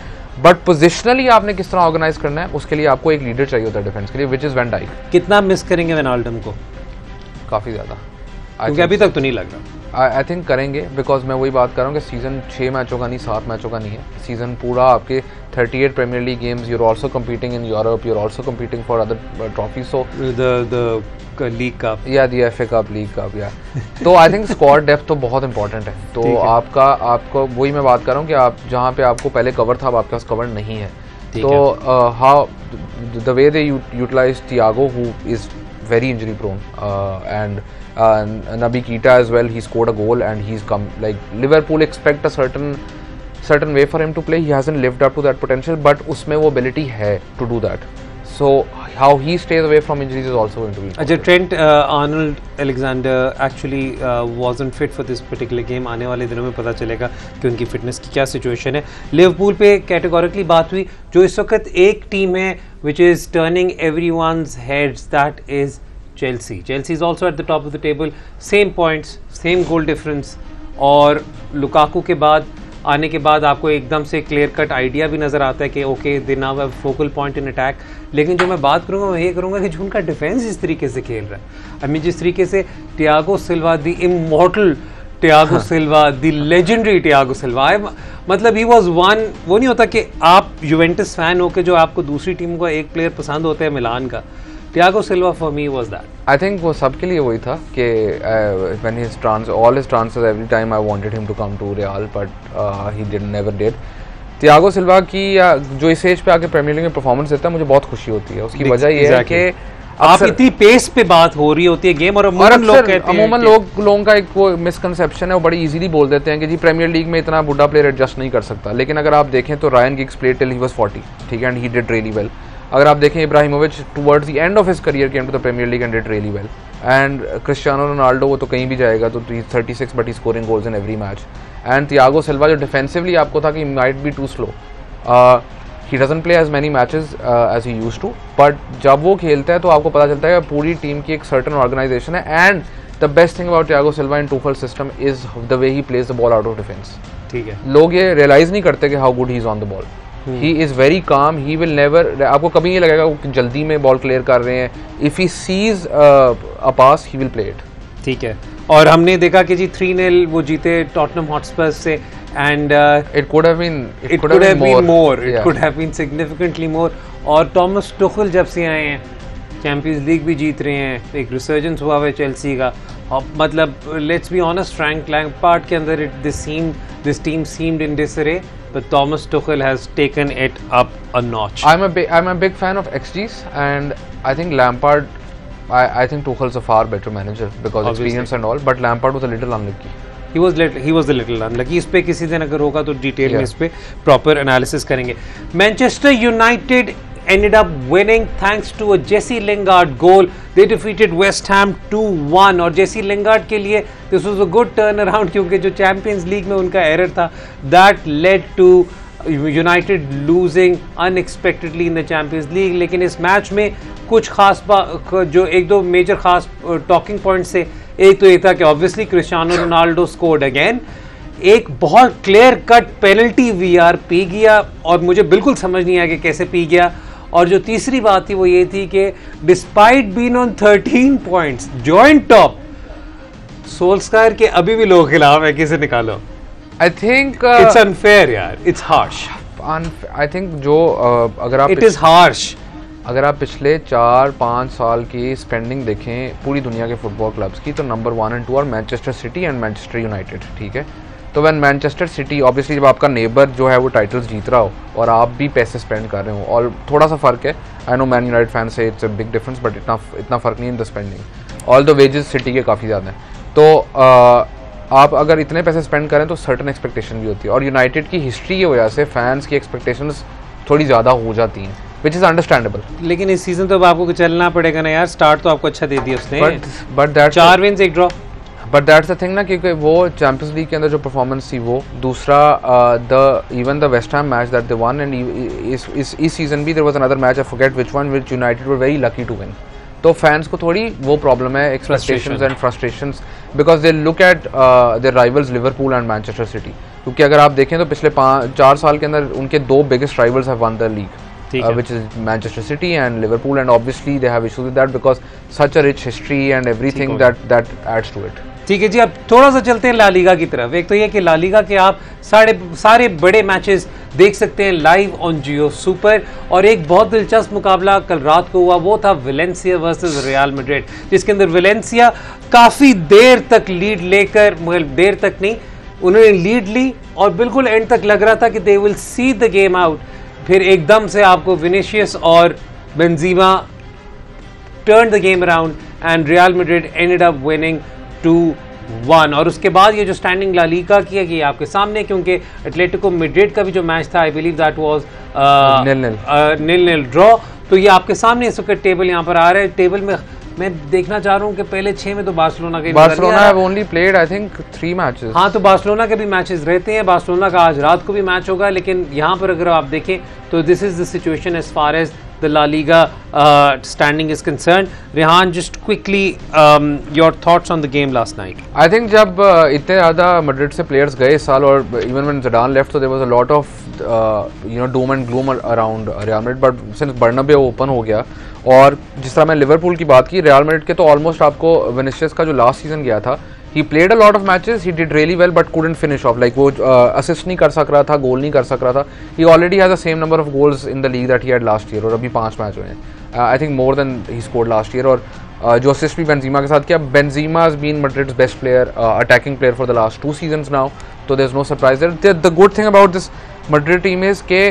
but positionally आपने किस तरह organise करना है उसके लिए आपको एक leader चाहिए होता है डिफेंस के लिए, विच इज़ वैन डाइक. कितना मिस करेंगे विनाल्डम को? काफ़ी ज़्यादा, क्योंकि अभी तक तो नहीं लग रहा. आई थिंक करेंगे बिकॉज मैं वही बात कर रहा हूँ कि सीज़न 6 मैचों का नहीं 7 मैचों का नहीं है, सीज़न पूरा आपके 38 premier league games, you are also competing in Europe, you are also competing for other trophy, so the league cup या the FA cup, league cup या तो आई थिंक स्क्वाड डेप्थ तो बहुत इंपॉर्टेंट है. तो आपको वही मैं बात कर रहा हूँ कि आप जहाँ पे आपको पहले कवर था अब आपके पास कवर नहीं है. तो how the way they utilise Thiago who is very injury prone and Naby Keita as well, he scored a goal and he's come, like Liverpool expect a certain way for him to play, he hasn't lived up to that potential but उसमें वो ability है to do that, so how he stays away from injuries is also going to be important. अच्छा, Trent Alexander actually wasn't fit for this particular game. आने वाले दिनों में पता चलेगा कि उनकी फिटनेस की क्या सिचुएशन है. लिवरपूल पे कैटेगोरिकली बात हुई, जो इस वक्त एक टीम है which is turning everyone's heads, that is Chelsea. Chelsea is also at the top of the table, same points, same goal difference, और लुकाकू के बाद आने के बाद आपको एकदम से क्लियर कट आइडिया भी नज़र आता है कि okay they now have focal point in attack. लेकिन जो मैं बात करूँगा मैं ये करूँगा कि जो उनका डिफेंस इस तरीके से खेल रहा है, आई मीन जिस तरीके से Thiago Silva, the immortal Thiago Silva, the legendary Thiago Silva, मतलब ही वाज वन. वो नहीं होता कि आप यूवेंटस फैन हो के जो आपको दूसरी टीम का एक प्लेयर पसंद होता है मिलान का, Thiago Silva for me was that. I think वो सबके लिए वही था कि when his all his transfers every time I wanted him to come to Real but he did never did. Thiago Silva की जो इस एज पे आके प्रीमियर लीग में परफॉर्मेंस देता है मुझे बहुत खुशी होती है. उसकी वजह ये है कि आप इतनी पेस पे बात हो रही होती है गेम, और अमूमन लोगों का एक वो मिसकंसेप्शन है, वो बड़ी इजीली बोल देते हैं कि जी प्रीमियर लीग में इतना बुढ़ा प्लेयर एडजस्ट नहीं कर सकता. लेकिन अगर आप देखें तो Ryan Giggs played till he was 40, ठीक है, and he did really well. अगर आप देखें Ibrahimovic towards the end of his career came to the Premier League and did really well. And Cristiano Ronaldo वो तो कहीं भी जाएगा तो 36 but he scoring goals in every match. And Thiago Silva जो डिफेंसिवली आपको था कि might be too slow, he doesn't play as many matches as he used to, but जब वो खेलता है तो आपको पता चलता है कि पूरी टीम की एक certain organization है. and the best thing about Thiago Silva in Tuchel's system is the way he plays the ball out of defense. ठीक है, लोग ये realize नहीं करते कि how good he is on the ball. He is very calm, he will never, आपको कभी नहीं लगेगा वो जल्दी में बॉल क्लियर कर रहे हैं. If he sees a pass he will play it. ठीक है, और हमने देखा कि जी 3-0 वो जीते टॉटनहम हॉटस्पर्स से, and it could have been more. Yeah. It could have been significantly more. और टॉमस टुखल जब से आए हैं चैंपियंस लीग भी जीत रहे हैं, एक रिसर्जेंस हुआ है चेल्सी का. मतलब let's be honest, Frank Lampard के अंदर this team seemed in disarray, but Thomas Tuchel has taken it up a notch. I'm a big fan of XGs, and I think Lampard, I think Tuchel's a far better manager because Obviously. experience and all, but Lampard was a little unlucky. He was a little unlucky. इस पे किसी दिन अगर होगा तो detail में इस पे प्रॉपर एनालिसिस करेंगे. Manchester United ended up winning thanks to a Jesse Lingard goal. They defeated West Ham 2-1, और Jesse Lingard के लिए this was a good turnaround क्योंकि जो चैंपियंस लीग में उनका एरर था that led to United losing unexpectedly in the Champions League. लेकिन इस मैच में कुछ खास जो एक दो मेजर खास टॉकिंग पॉइंट्स थे. एक तो ये था कि obviously Cristiano Ronaldo scored again, एक बहुत clear cut penalty VR P गया और मुझे बिल्कुल समझ नहीं आया कि कैसे पी गया. और जो तीसरी बात थी वो ये थी कि despite being on 13 points joint top, Solskjaer के अभी भी लोग खिलाफ है, किसे निकालो. I think it's unfair यार, it's harsh. I think जो अगर आप it is harsh. अगर आप पिछले 4-5 साल की स्पेंडिंग देखें पूरी दुनिया के फुटबॉल क्लब्स की तो नंबर 1 और 2 और Manchester city and Manchester United, ठीक है. तो वैन मैनचेस्टर सिटी ऑब्वियसली जब आपका नेबर जो है वो टाइटल्स जीत रहा हो और आप भी पैसे स्पेंड कर रहे हो, और थोड़ा सा फ़र्क है, I know Man United fan से it's a big difference, but इतना फ़र्क नहीं in the spending. All the wages City के काफ़ी ज़्यादा हैं. तो आप अगर इतने पैसे स्पेंड करें तो सर्टन एक्सपेक्टेशन भी होती है, और यूनाइटेड की हिस्ट्री की वजह से फैंस की एक्सपेक्टेशंस थोड़ी ज़्यादा हो जाती हैं. which is understandable. लेकिन इस सीजन तो अब आपको चलना पड़ेगा ना यार, स्टार्ट तो आपको अच्छा दे दिया उसने, but that's 4 wins 1 draw. But that's the thing ना, क्योंकि वो चैंपियंस लीग के अंदर जो परफॉर्मेंस थी वो, दूसरा even the West Ham match that they won, and इस सीजन भी there was another match, I forget which one, which United were very lucky to win. तो फैंस को थोड़ी वो प्रॉब्लम है, expectations and frustrations, because they look at their rivals Liverpool and Manchester City. क्योंकि अगर आप देखें तो पिछले 4 साल के अंदर उनके 2 biggest rivals have one the league, which is Manchester City and Liverpool, and obviously they have issues with that because such a rich history and everything that adds to it. ठीक है जी, अब थोड़ा सा चलते हैं ला लीगा की तरफ। एक तो ये कि ला लीगा के आप सारे बड़े मैचेस देख सकते हैं लाइव ऑन जियो सुपर, और एक बहुत दिलचस्प मुकाबला कल रात को हुआ, वो था वेलेंसिया वर्सेस रियल मैड्रिड, जिसके अंदर वेलेंसिया काफ़ी देर तक लीड लेकर, मगर देर तक नहीं, उन्होंने लीड ली और बिल्कुल एंड तक लग रहा था कि they will see the game out, फिर एकदम से आपको विनीशियस और Benzema turn the game around and real Madrid ended up winning 2-1। और उसके बाद ये जो स्टैंडिंग ला लीगा की है, ये आपके सामने, क्योंकि एटलेटिको मैड्रिड का भी जो मैच था, I believe that was nil draw. तो ये आपके सामने इस वक्त टेबल यहाँ पर आ रहा है। टेबल में मैं देखना चाह रहा हूँ कि पहले 6 में तो Barcelona have only played I think 3 matches. हाँ, तो बार्सिलोना के भी मैचेस रहते हैं, बार्सिलोना का आज रात को भी मैच होगा, लेकिन यहाँ पर अगर आप देखें तो this is the situation as far as the La Liga standing is concerned. Rehan, just quickly your thoughts on the game last night. I think जब इतने ज़्यादा मैड्रिड से प्लेयर्स गए इस साल, और even when Zidane left, so there was a lot of doom and gloom around Real Madrid, but since Bernabeu open हो गया, और जिस तरह मैं लिवरपूल की बात की, रियल मैड्रिड के तो ऑलमोस्ट आपको विनीसियस का जो लास्ट सीजन गया था, he played a lot of matches, he did really well but couldn't finish off, like वो assist नहीं कर सक रहा था, गोल नहीं कर सक रहा था। he already has the same number of goals in the league that he had last year, और अभी 5 मैच हुए हैं, I think more than he scored last year, और जो असिस्ट भी बेंजीमा के साथ किया। Benzema has been Madrid's best player, attacking player for the last 2 seasons now, so there's no surprise there. The good thing about this Madrid team is कि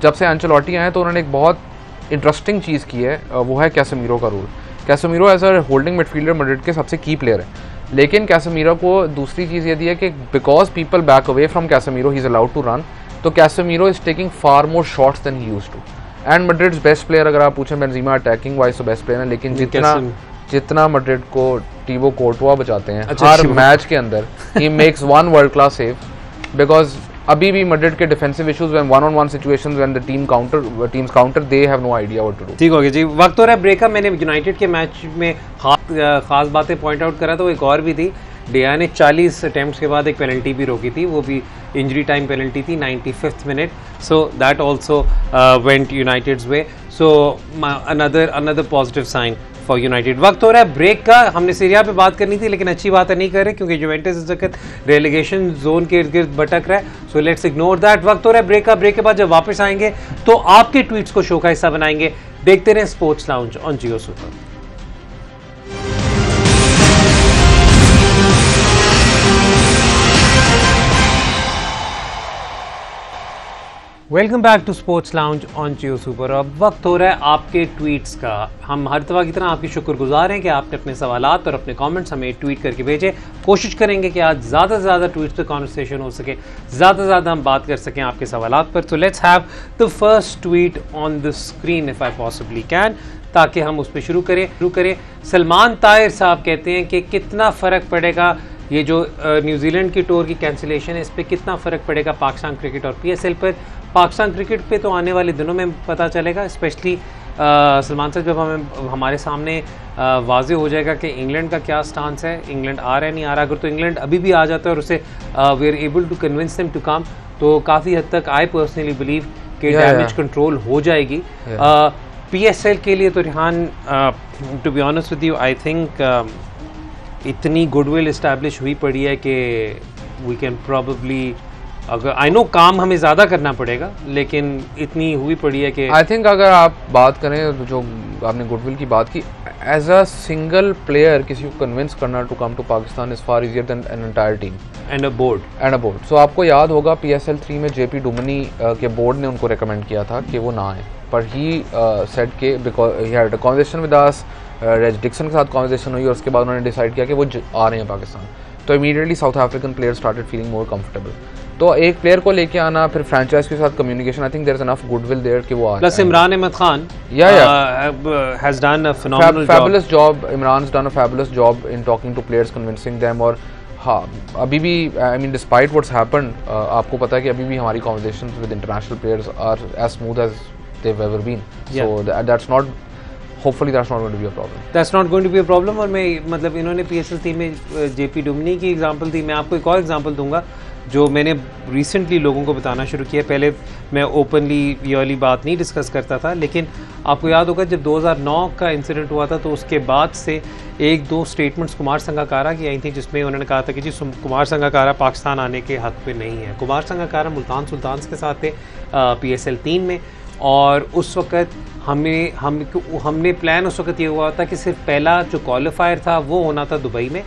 जब से Ancelotti आए तो उन्होंने एक बहुत इंटरेस्टिंग चीज़ की है, वो है कैसेमीरो का role. Casemiro as a holding midfielder Madrid के सबसे की प्लेयर है, लेकिन कैसेमीरो को दूसरी चीज़ ये दी है कि because people back away from Casemiro he is allowed to run, तो Casemiro is taking far more shots than he used to. And Madrid's best player अगर आप पूछें, बेंजीमा अटैकिंग वाइज तो बेस्ट प्लेयर है, लेकिन जितना मैड्रिड को टीबो कोर्टुआ बचाते हैं हर मैच के अंदर, he makes 1 world class save, because अभी भी मैड्रिड के defensive issues when 1-on-1 situations when the teams counter they have no idea what to do. ठीक हो गया जी, वक्त हो रहा है ब्रेक का। मैंने यूनाइटेड के मैच में खास बातें पॉइंट आउट करा, तो एक और भी थी, डिया ने 40 अटेम्प्ट्स के बाद एक पेनल्टी भी रोकी थी, वो भी इंजरी टाइम पेनल्टी थी 95th minute, so that also went United's way, so another positive sign for United. वक्त हो रहा है ब्रेक का। हमने सीरिया पे बात करनी थी, लेकिन अच्छी बात नहीं कर रहे क्योंकि जुवेंटस इस वक्त रेलीगेशन जोन के इर्द गिर्द भटक रहा है, सो लेट्स इग्नोर दैट। वक्त हो रहा है ब्रेक का। ब्रेक के बाद जब वापस आएंगे तो आपके ट्वीट्स को शो का हिस्सा बनाएंगे। देखते रहें sports lounge on Jio super. Welcome back to sports lounge on Jio super. अब वक्त हो रहा है आपके ट्वीट्स का। हम हर दफ़ा की तरह आपकी शुक्रगुजार हैं कि आपने अपने सवालात और अपने कमेंट्स हमें ट्वीट करके भेजे। कोशिश करेंगे कि आज ज़्यादा से ज़्यादा ट्वीट्स पे कॉन्वर्सेशन हो सके, ज़्यादा से ज़्यादा हम बात कर सकें आपके सवालात पर। तो let's have the first tweet on the screen if I possibly can, ताकि हम उस पर शुरू करें। सलमान ताहिर साहब कहते हैं कि कितना फ़र्क पड़ेगा ये जो न्यूजीलैंड की टूर की कैंसिलेशन है, इस पर कितना फ़र्क पड़ेगा पाकिस्तान क्रिकेट और PSL पर। पाकिस्तान क्रिकेट पे तो आने वाले दिनों में पता चलेगा, स्पेशली सलमान साहब जब हमारे सामने वाज़े हो जाएगा कि इंग्लैंड का क्या स्टांस है, इंग्लैंड आ रहा है नहीं आ रहा। अगर तो इंग्लैंड अभी भी आ जाता है और उसे we are able to convince them to come, तो काफ़ी हद तक आई पर्सनली बिलीव कि डैमेज कंट्रोल हो जाएगी। PSL के लिए तो Rehan, to be honest with you, I think इतनी गुडविल इस्टेब्लिश हुई पड़ी है कि वी कैन प्रॉबली, अगर आई नो काम हमें ज़्यादा करना पड़ेगा, लेकिन इतनी हुई पड़ी है कि आई थिंक अगर आप बात करें तो जो आपने गुडविल की बात की, एज अ सिंगल प्लेयर किसी को कन्विंस करना to come to Pakistan is far easier than an entire team and a board. So आपको याद होगा PSL 3 में JP डुमनी के बोर्ड ने उनको रिकमेंड किया था कि वो ना आए, पर ही सेड के because he had a conversation with us, Reg Dickason के साथ कन्वर्सेशन हुई और उसके बाद उन्होंने डिसाइड किया कि वो आ रहे हैं पाकिस्तान, तो immediately south African player started feeling more comfortable. तो एक प्लेयर को लेके आना, फिर फ्रेंचाइज के साथ communication, I think there is enough goodwill there कि वो आ plus Imran Ahmad Khan has done a phenomenal fabulous job, Imran has done a fabulous job in talking to players, convincing them. और हाँ, अभी भी I mean despite what's happened, आपको पता है कि अभी भी हमारी conversations with international players are as smooth as they have ever been, so that's not, hopefully that's not going to be a problem, that's not going to be a problem. और मैं मतलब इन्होंने पीएसएल टीम में JP Duminy की example दी, मैं आपको एक और एग्जांपल दूंगा जो मैंने रिसेंटली लोगों को बताना शुरू किया। पहले मैं ओपनली ये वाली बात नहीं डिस्कस करता था, लेकिन आपको याद होगा जब 2009 का इंसिडेंट हुआ था तो उसके बाद से एक दो स्टेटमेंट्स कुमार संगकारा की आई थी, जिसमें उन्होंने कहा था कि जी कुमार संगकारा पाकिस्तान आने के हक पे नहीं है। कुमार संगकारा मुल्तान सुल्तान्स के साथ थे PSL 3 में, और उस वक़्त हमने प्लान उस वक़्त ये हुआ था कि सिर्फ पहला जो क्वालिफायर था वो होना था दुबई में,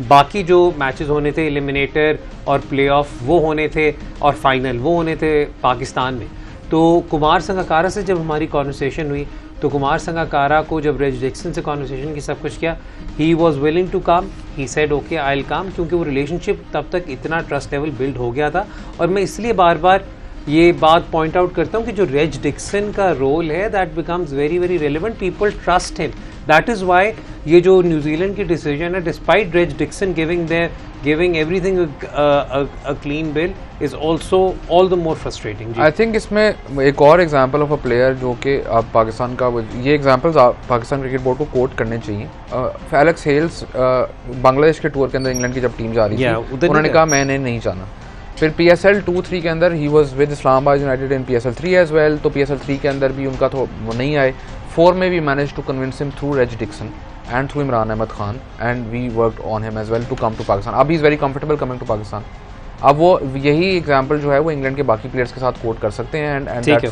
बाकी जो मैचेस होने थे एलिमिनेटर और प्लेऑफ वो होने थे, और फाइनल वो होने थे पाकिस्तान में। तो कुमार संगकारा से जब हमारी कॉन्वर्सेशन हुई तो कुमार संगकारा को जब रेज डिक्सन से कॉन्वर्सेशन की सब कुछ किया, he was willing to come, he said okay I will come, क्योंकि वो रिलेशनशिप तब तक इतना ट्रस्ट लेवल बिल्ड हो गया था। और मैं इसलिए बार बार ये बात पॉइंट आउट करता हूँ कि जो रेज डिक्सन का रोल है that becomes very very relevant, people trust him, that is why ये जो न्यूजीलैंड की डिसीजन है, despite Reg Dickason giving everything a clean bill, is also all the more frustrating. I think इसमें एक और example of a player जो कि आप पाकिस्तान का, ये एग्जांपल्स पाकिस्तान क्रिकेट बोर्ड को कोट करने चाहिए। एलेक्स हेल्स बांग्लादेश के टूर के अंदर इंग्लैंड की जब टीम जा रही थी, उन्होंने कहा मैंने नहीं जाना। फिर PSL 2-3 के अंदर he was with Islamabad United in PSL 3 as well, तो PSL 3 के अंदर भी उनका वो नहीं आए। 4 में भी manage to convince him through Rez Dixon and through Imran Ahmad Khan, and we worked on him as well to come to Pakistan. अब he is very comfortable coming to Pakistan. अब वो यही एग्जाम्पल जो है वो इंग्लैंड के बाकी प्लेयर्स के साथ कोट कर सकते हैं, एंड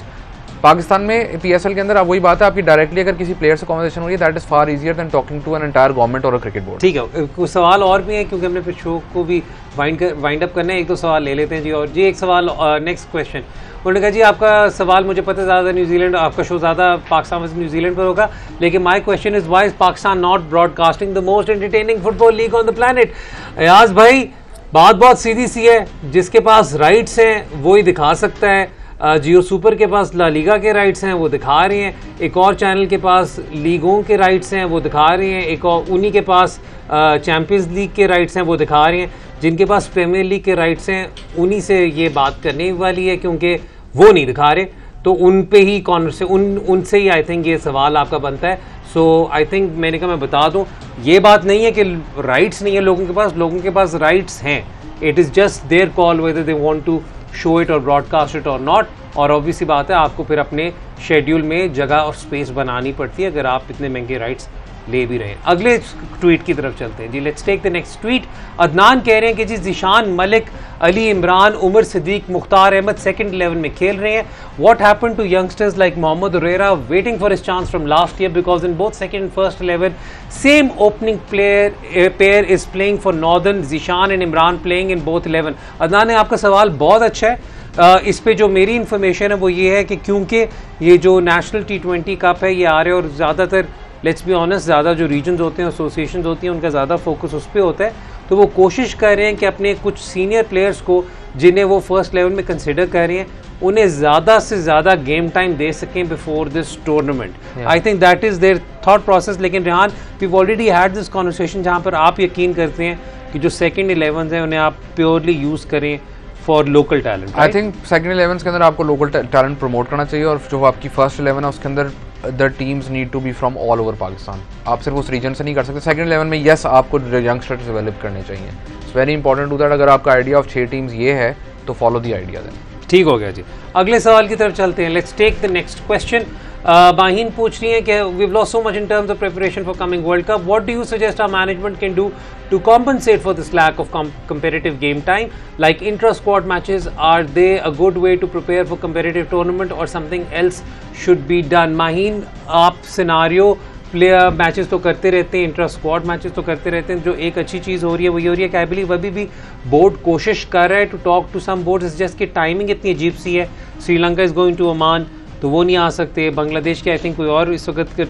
पाकिस्तान में PSL के अंदर अब वही बात है, आपकी डायरेक्टली अगर किसी प्लेयर से कन्वर्सेशन हो रही है, that is far easier than talking to an entire government और अ क्रिकेट बोर्ड। ठीक है, कुछ सवाल और भी है क्योंकि हमने फिर शो को भी वाइंड अप करना है, एक दो सवाल ले लेते हैं जी। और जी एक सवाल, नेक्स्ट क्वेश्चन, उन्होंने कहा जी आपका सवाल मुझे पता है ज़्यादा न्यूजीलैंड, आपका शो ज़्यादा पाकिस्तान वर्सेस न्यूजीलैंड पर होगा, लेकिन my question is why is Pakistan not broadcasting the most entertaining football league on the planet. Ayaz भाई बात बहुत सीधी सी है, जिसके पास राइट्स हैं वो ही दिखा सकता है। जियो सुपर के पास ला लीगा के राइट्स हैं वो दिखा रहे हैं, एक और चैनल के पास लीगों के राइट्स हैं वो दिखा रहे हैं, एक और उन्हीं के पास चैम्पियंस लीग के राइट्स हैं वो दिखा रहे हैं, जिनके पास प्रीमियर लीग के राइट्स हैं उन्हीं से ये बात करने वाली है क्योंकि वो नहीं दिखा रहे, तो उन पे ही उनसे ही आई थिंक ये सवाल आपका बनता है। सो आई थिंक मैंने कहा मैं बता दूं, ये बात नहीं है कि राइट्स नहीं है लोगों के पास राइट्स हैं, it is just their call whether they want to show it और ब्रॉडकास्ट इट और नॉट। और ऑब्वियसली बात है आपको फिर अपने शेड्यूल में जगह और स्पेस बनानी पड़ती है अगर आप इतने महंगे राइट्स ले भी रहे हैं। अगले ट्वीट की तरफ चलते हैं जी, let's take the next tweet. Adnan कह रहे हैं कि जी ज़िशान मलिक, अली इमरान, उमर सिद्दीक, मुख्तार अहमद सेकंड 11 में खेल रहे हैं। What happen to youngsters like Mohammad Huraira waiting for his chance from last year because in both second and first 11 same opening pair is playing for Northern, Zeeshan and Imran playing in both 11। Adnan ने आपका सवाल बहुत अच्छा है। इस पे जो मेरी इन्फॉर्मेशन है वो ये है कि क्योंकि ये जो नेशनल T20 कप है ये आ रहे हैं और ज़्यादातर लेट्स बी ऑनेस्ट ज़्यादा जो रीजन्स होते हैं, एसोसिएशन होती हैं, उनका ज़्यादा फोकस उस पर होता है, तो वो कोशिश कर रहे हैं कि अपने कुछ सीनियर प्लेयर्स को जिन्हें वो फर्स्ट 11 में कंसिडर कर रहे हैं उन्हें ज़्यादा से ज़्यादा गेम टाइम दे सकें before this tournament. I think that is their thought process. लेकिन Rehan, we already had this conversation जहाँ पर आप यकीन करते हैं कि जो सेकेंड 11 हैं उन्हें आप प्योरली यूज़ करें for local talent. I think second 11 के अंदर आपको लोकल टैलेंट प्रमोट करना चाहिए, और जो आपकी फर्स्ट 11 है उसके अंदर the teams need to be from all over Pakistan. आप सिर्फ उस रीजन से नहीं कर सकते। सेकंड 11 में यस आपको यंगस्टर्स डेवलप करने चाहिए, it's very important to that. अगर आपका आइडिया ऑफ 6 टीम्स ये है तो फॉलो द आइडिया देन। ठीक हो गया जी, अगले सवाल की तरफ चलते हैं। Let's take the next question. Maheen पूछ रही है कि we lost so much in terms of preparation for coming world cup, what do you suggest our management can do to compensate for this lack of competitive game time, like intra-squad matches? Are they a good way to prepare for competitive tournament or something else should be done? Maheen, आप scenario player matches तो करते रहते हैं, intra squad matches तो करते रहते हैं, जो एक अच्छी चीज़ हो रही है वो ये हो रही है कि आई बिलीव अभी भी बोर्ड कोशिश कर रहा है to talk to some board, इस जस्ट की टाइमिंग इतनी अजीब सी है। Sri Lanka is going to Oman तो वो नहीं आ सकते, बांग्लादेश के आई थिंक कोई और इस वक्त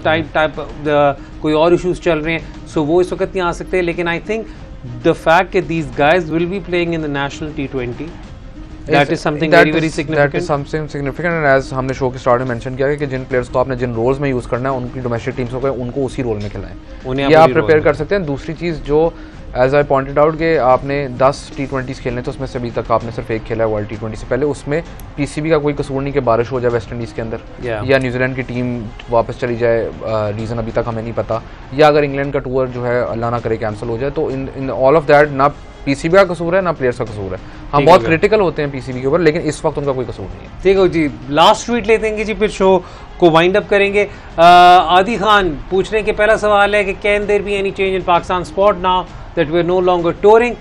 कोई और इश्यूज चल रहे हैं, सो वो इस वक्त नहीं आ सकते। लेकिन आई थिंक द फैक्ट कि these guys will be playing in the national T20 That is something very significant. That is something significant, and as हमने शो के स्टार्ट में मेंशन किया कि जिन प्लेयर्स को आपने जिन रोल्स में यूज़ करना है उनकी डोमेस्टिक टीम्स को उनको उसी रोल में खिलाएं, ये आप प्रिपेयर कर सकते हैं। दूसरी चीज़ जो एज आई पॉइंटेड आउट कि आपने 10 T20s खेलने तो उसमें से अभी तक आपने सिर्फ एक खेला है वर्ल्ड T20 से पहले, उसमें पीसीबी का कोई कसूर नहीं कि बारिश हो जाए वेस्ट इंडीज़ के अंदर या न्यूजीलैंड की टीम वापस चली जाए, रीज़न अभी तक हमें नहीं पता, या अगर इंग्लैंड का टूर जो है अल्लाह ना करे कैंसिल हो जाए, तो इन ऑल ऑफ दैट ना पीसीबी का कसूर है ना प्लेयर्स का कसूर है। हम बहुत क्रिटिकल होते हैं पीसीबी के ऊपर, लेकिन इस वक्त उनका कोई कसूर नहीं है। ठीक है जी, लास्ट ट्वीट ले देंगे जी, फिर शो को वाइंड अप करेंगे। आदि खान पूछ रहे हैं कि पहला सवाल है कि can there be any change in Pakistan squad now that we are no longer touring,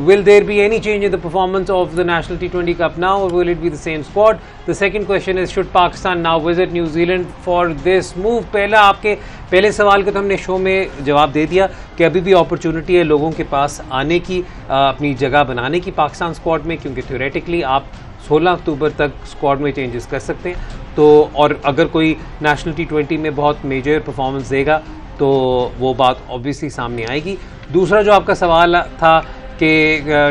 will there be any change in the performance of the national T20 Cup now, or will it be the same squad? The second question is, should Pakistan now visit New Zealand for this move? पहला आपके पहले सवाल का तो हमने show में जवाब दे दिया कि अभी भी अपॉर्चुनिटी है लोगों के पास आने की, अपनी जगह बनाने की पाकिस्तान स्क्वाड में, क्योंकि थ्योरेटिकली आप 16 अक्टूबर तक स्क्वाड में चेंजेस कर सकते हैं। तो और अगर कोई नेशनल T20 में बहुत मेजर परफॉर्मेंस देगा तो वो बात ऑब्वियसली सामने आएगी। दूसरा जो आपका सवाल था कि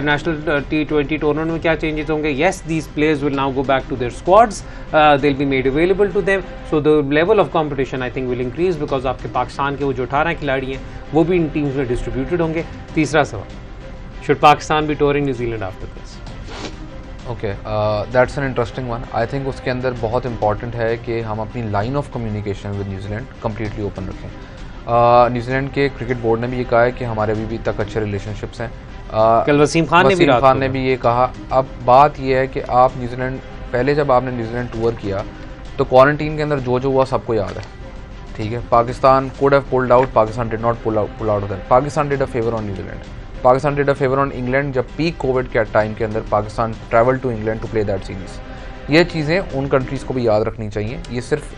नेशनल T20 टूर्नामेंट में क्या चेंजेस होंगे, yes these players will now go back to their squads, they will be made available to them, so the level of competition I think will increase, because आपके पाकिस्तान के वो जो 18 खिलाड़ी हैं वो भी इन टीम्स में डिस्ट्रीब्यूटेड होंगे। तीसरा सवाल, should Pakistan be touring New Zealand after this? Okay, that's an interesting one. I think उसके अंदर बहुत इंपॉर्टेंट है कि हम अपनी line of communication with New Zealand completely open रखें। न्यूजीलैंड के क्रिकेट बोर्ड ने भी ये कहा है कि हमारे अभी तक अच्छे रिलेशनशिप्स हैं। कल वसीम खान ने भी ये कहा। अब बात ये है कि आप न्यूजीलैंड, पहले जब आपने न्यूजीलैंड टूर किया तो क्वारंटीन के अंदर जो हुआ सबको याद है, ठीक है। Pakistan could have pulled out, Pakistan did not pull out of that. Pakistan did a favour on New Zealand, Pakistan did a favour on England. जब पीक कोविड के टाइम के अंदर Pakistan travel to England to play that series. ये चीज़ें उन कंट्रीज़ को भी याद रखनी चाहिए, ये सिर्फ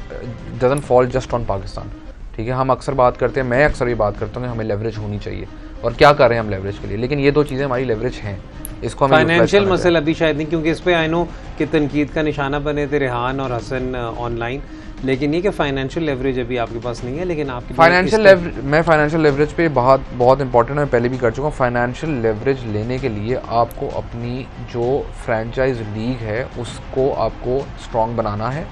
doesn't fall just on Pakistan, ठीक है। हम अक्सर बात करते हैं, मैं अक्सर ये बात करता हूँ कि हमें लेवरेज होनी चाहिए, और क्या कर रहे हैं हम लेवरेज के लिए, लेकिन ये दो चीज़ें हमारी लेवरेज हैं, इसको हमें फाइनेंशियल मसला अभी शायद नहीं, क्योंकि इस पे आई नो कि तनकीद का निशाना बने थे रेहान और हसन ऑनलाइन, लेकिन ये कि फाइनेंशियल लेवरेज अभी आपके पास नहीं है, लेकिन आपकी फाइनेंशियल लेवरेज पे बहुत इंपॉर्टेंट है, पहले भी कर चुका हूँ। फाइनेंशियल लेवरेज लेने के लिए आपको अपनी जो फ्रेंचाइज लीग है उसको आपको स्ट्रॉन्ग बनाना है।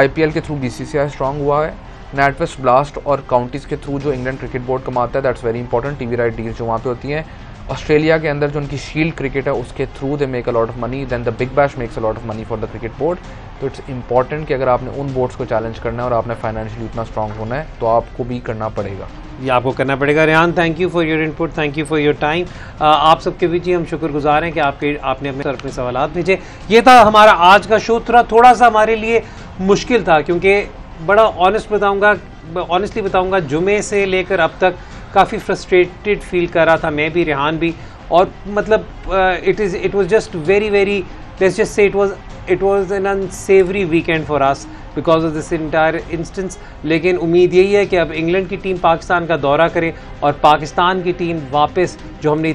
IPL के थ्रू BCCI स्ट्रॉन्ग हुआ है, नेटवेस्ट ब्लास्ट और काउंटीज़ के थ्रू जो इंग्लैंड क्रिकेट बोर्ड कमाता है, that's very important. TV right deals जो वहाँ पे होती हैं। ऑस्ट्रेलिया के अंदर जो उनकी शील्ड क्रिकेट है उसके through they make a lot of money, then the big bash makes a lot of money for the cricket board. तो इट्स इंपॉर्टेंट कि अगर आपने उन बोर्ड्स को चैलेंज करना है और आपने फाइनेंशियली इतना स्ट्रॉन्ग होना है तो आपको भी करना पड़ेगा, ये आपको करना पड़ेगा। Rehan, thank you for your input, thank you for your time. आप सबके भी जी हम शुक्रगुजार हैं कि आपने अपने सवाल भेजे। ये था हमारा आज का शो। थोड़ा सा हमारे लिए मुश्किल था, क्योंकि बड़ा ऑनेस्टली बताऊंगा जुमे से लेकर अब तक काफ़ी फ्रस्ट्रेटेड फील कर रहा था मैं भी, रेहान भी, और मतलब it was just very let's just say it was an unsavoury weekend for us because of this entire instance. लेकिन उम्मीद यही है कि अब इंग्लैंड की टीम पाकिस्तान का दौरा करे और पाकिस्तान की टीम वापस जो हमने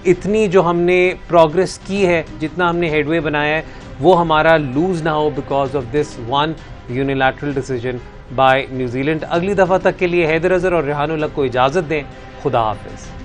इतनी जो हमने प्रोग्रेस की है, जितना हमने हेडवे बनाया है, वो हमारा लूज़ ना हो because of this one unilateral decision by New Zealand. अगली दफ़ा तक के लिए हैदर अज़हर और रेहानुल हक को इजाज़त दें। खुदा हाफिज़।